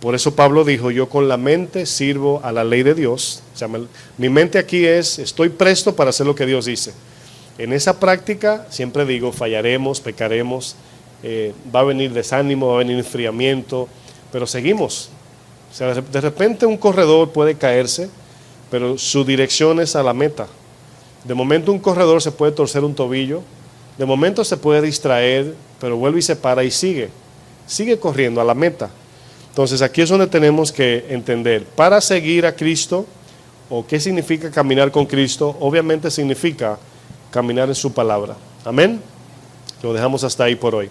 Por eso Pablo dijo, yo con la mente sirvo a la ley de Dios. O sea, mi mente aquí es, estoy presto para hacer lo que Dios dice. En esa práctica, siempre digo, fallaremos, pecaremos, va a venir desánimo, va a venir enfriamiento, pero seguimos. O sea, de repente un corredor puede caerse, pero su dirección es a la meta. De momento un corredor se puede torcer un tobillo, de momento se puede distraer, pero vuelve y se para y sigue corriendo a la meta. Entonces aquí es donde tenemos que entender, para seguir a Cristo, o qué significa caminar con Cristo, obviamente significa caminar en su palabra. Amén. Lo dejamos hasta ahí por hoy.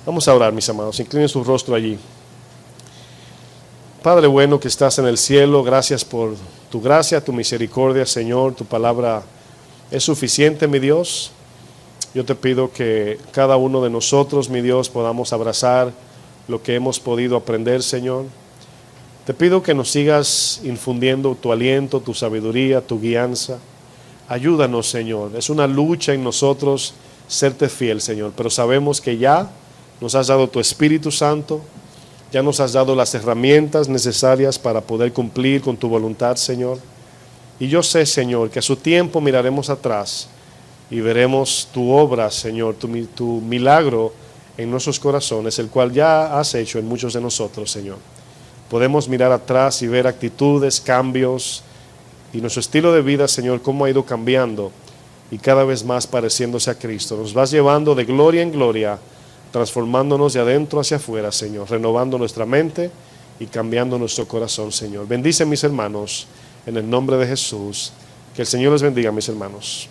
Vamos a orar, mis amados. Inclinen su rostro allí. Padre bueno que estás en el cielo, gracias por tu gracia, tu misericordia, Señor. Tu palabra es suficiente, mi Dios. Yo te pido que cada uno de nosotros, mi Dios, podamos abrazar lo que hemos podido aprender, Señor. Te pido que nos sigas infundiendo tu aliento, tu sabiduría, tu guianza. Ayúdanos, Señor. Es una lucha en nosotros serte fiel, Señor, pero sabemos que ya nos has dado tu Espíritu Santo, ya nos has dado las herramientas necesarias para poder cumplir con tu voluntad, Señor. Y yo sé, Señor, que a su tiempo miraremos atrás y veremos tu obra, Señor, tu milagro en nuestros corazones, el cual ya has hecho en muchos de nosotros, Señor. Podemos mirar atrás y ver actitudes, cambios y nuestro estilo de vida, Señor, cómo ha ido cambiando y cada vez más pareciéndose a Cristo. Nos vas llevando de gloria en gloria, transformándonos de adentro hacia afuera, Señor, renovando nuestra mente y cambiando nuestro corazón, Señor. Bendice mis hermanos en el nombre de Jesús. Que el Señor les bendiga, mis hermanos.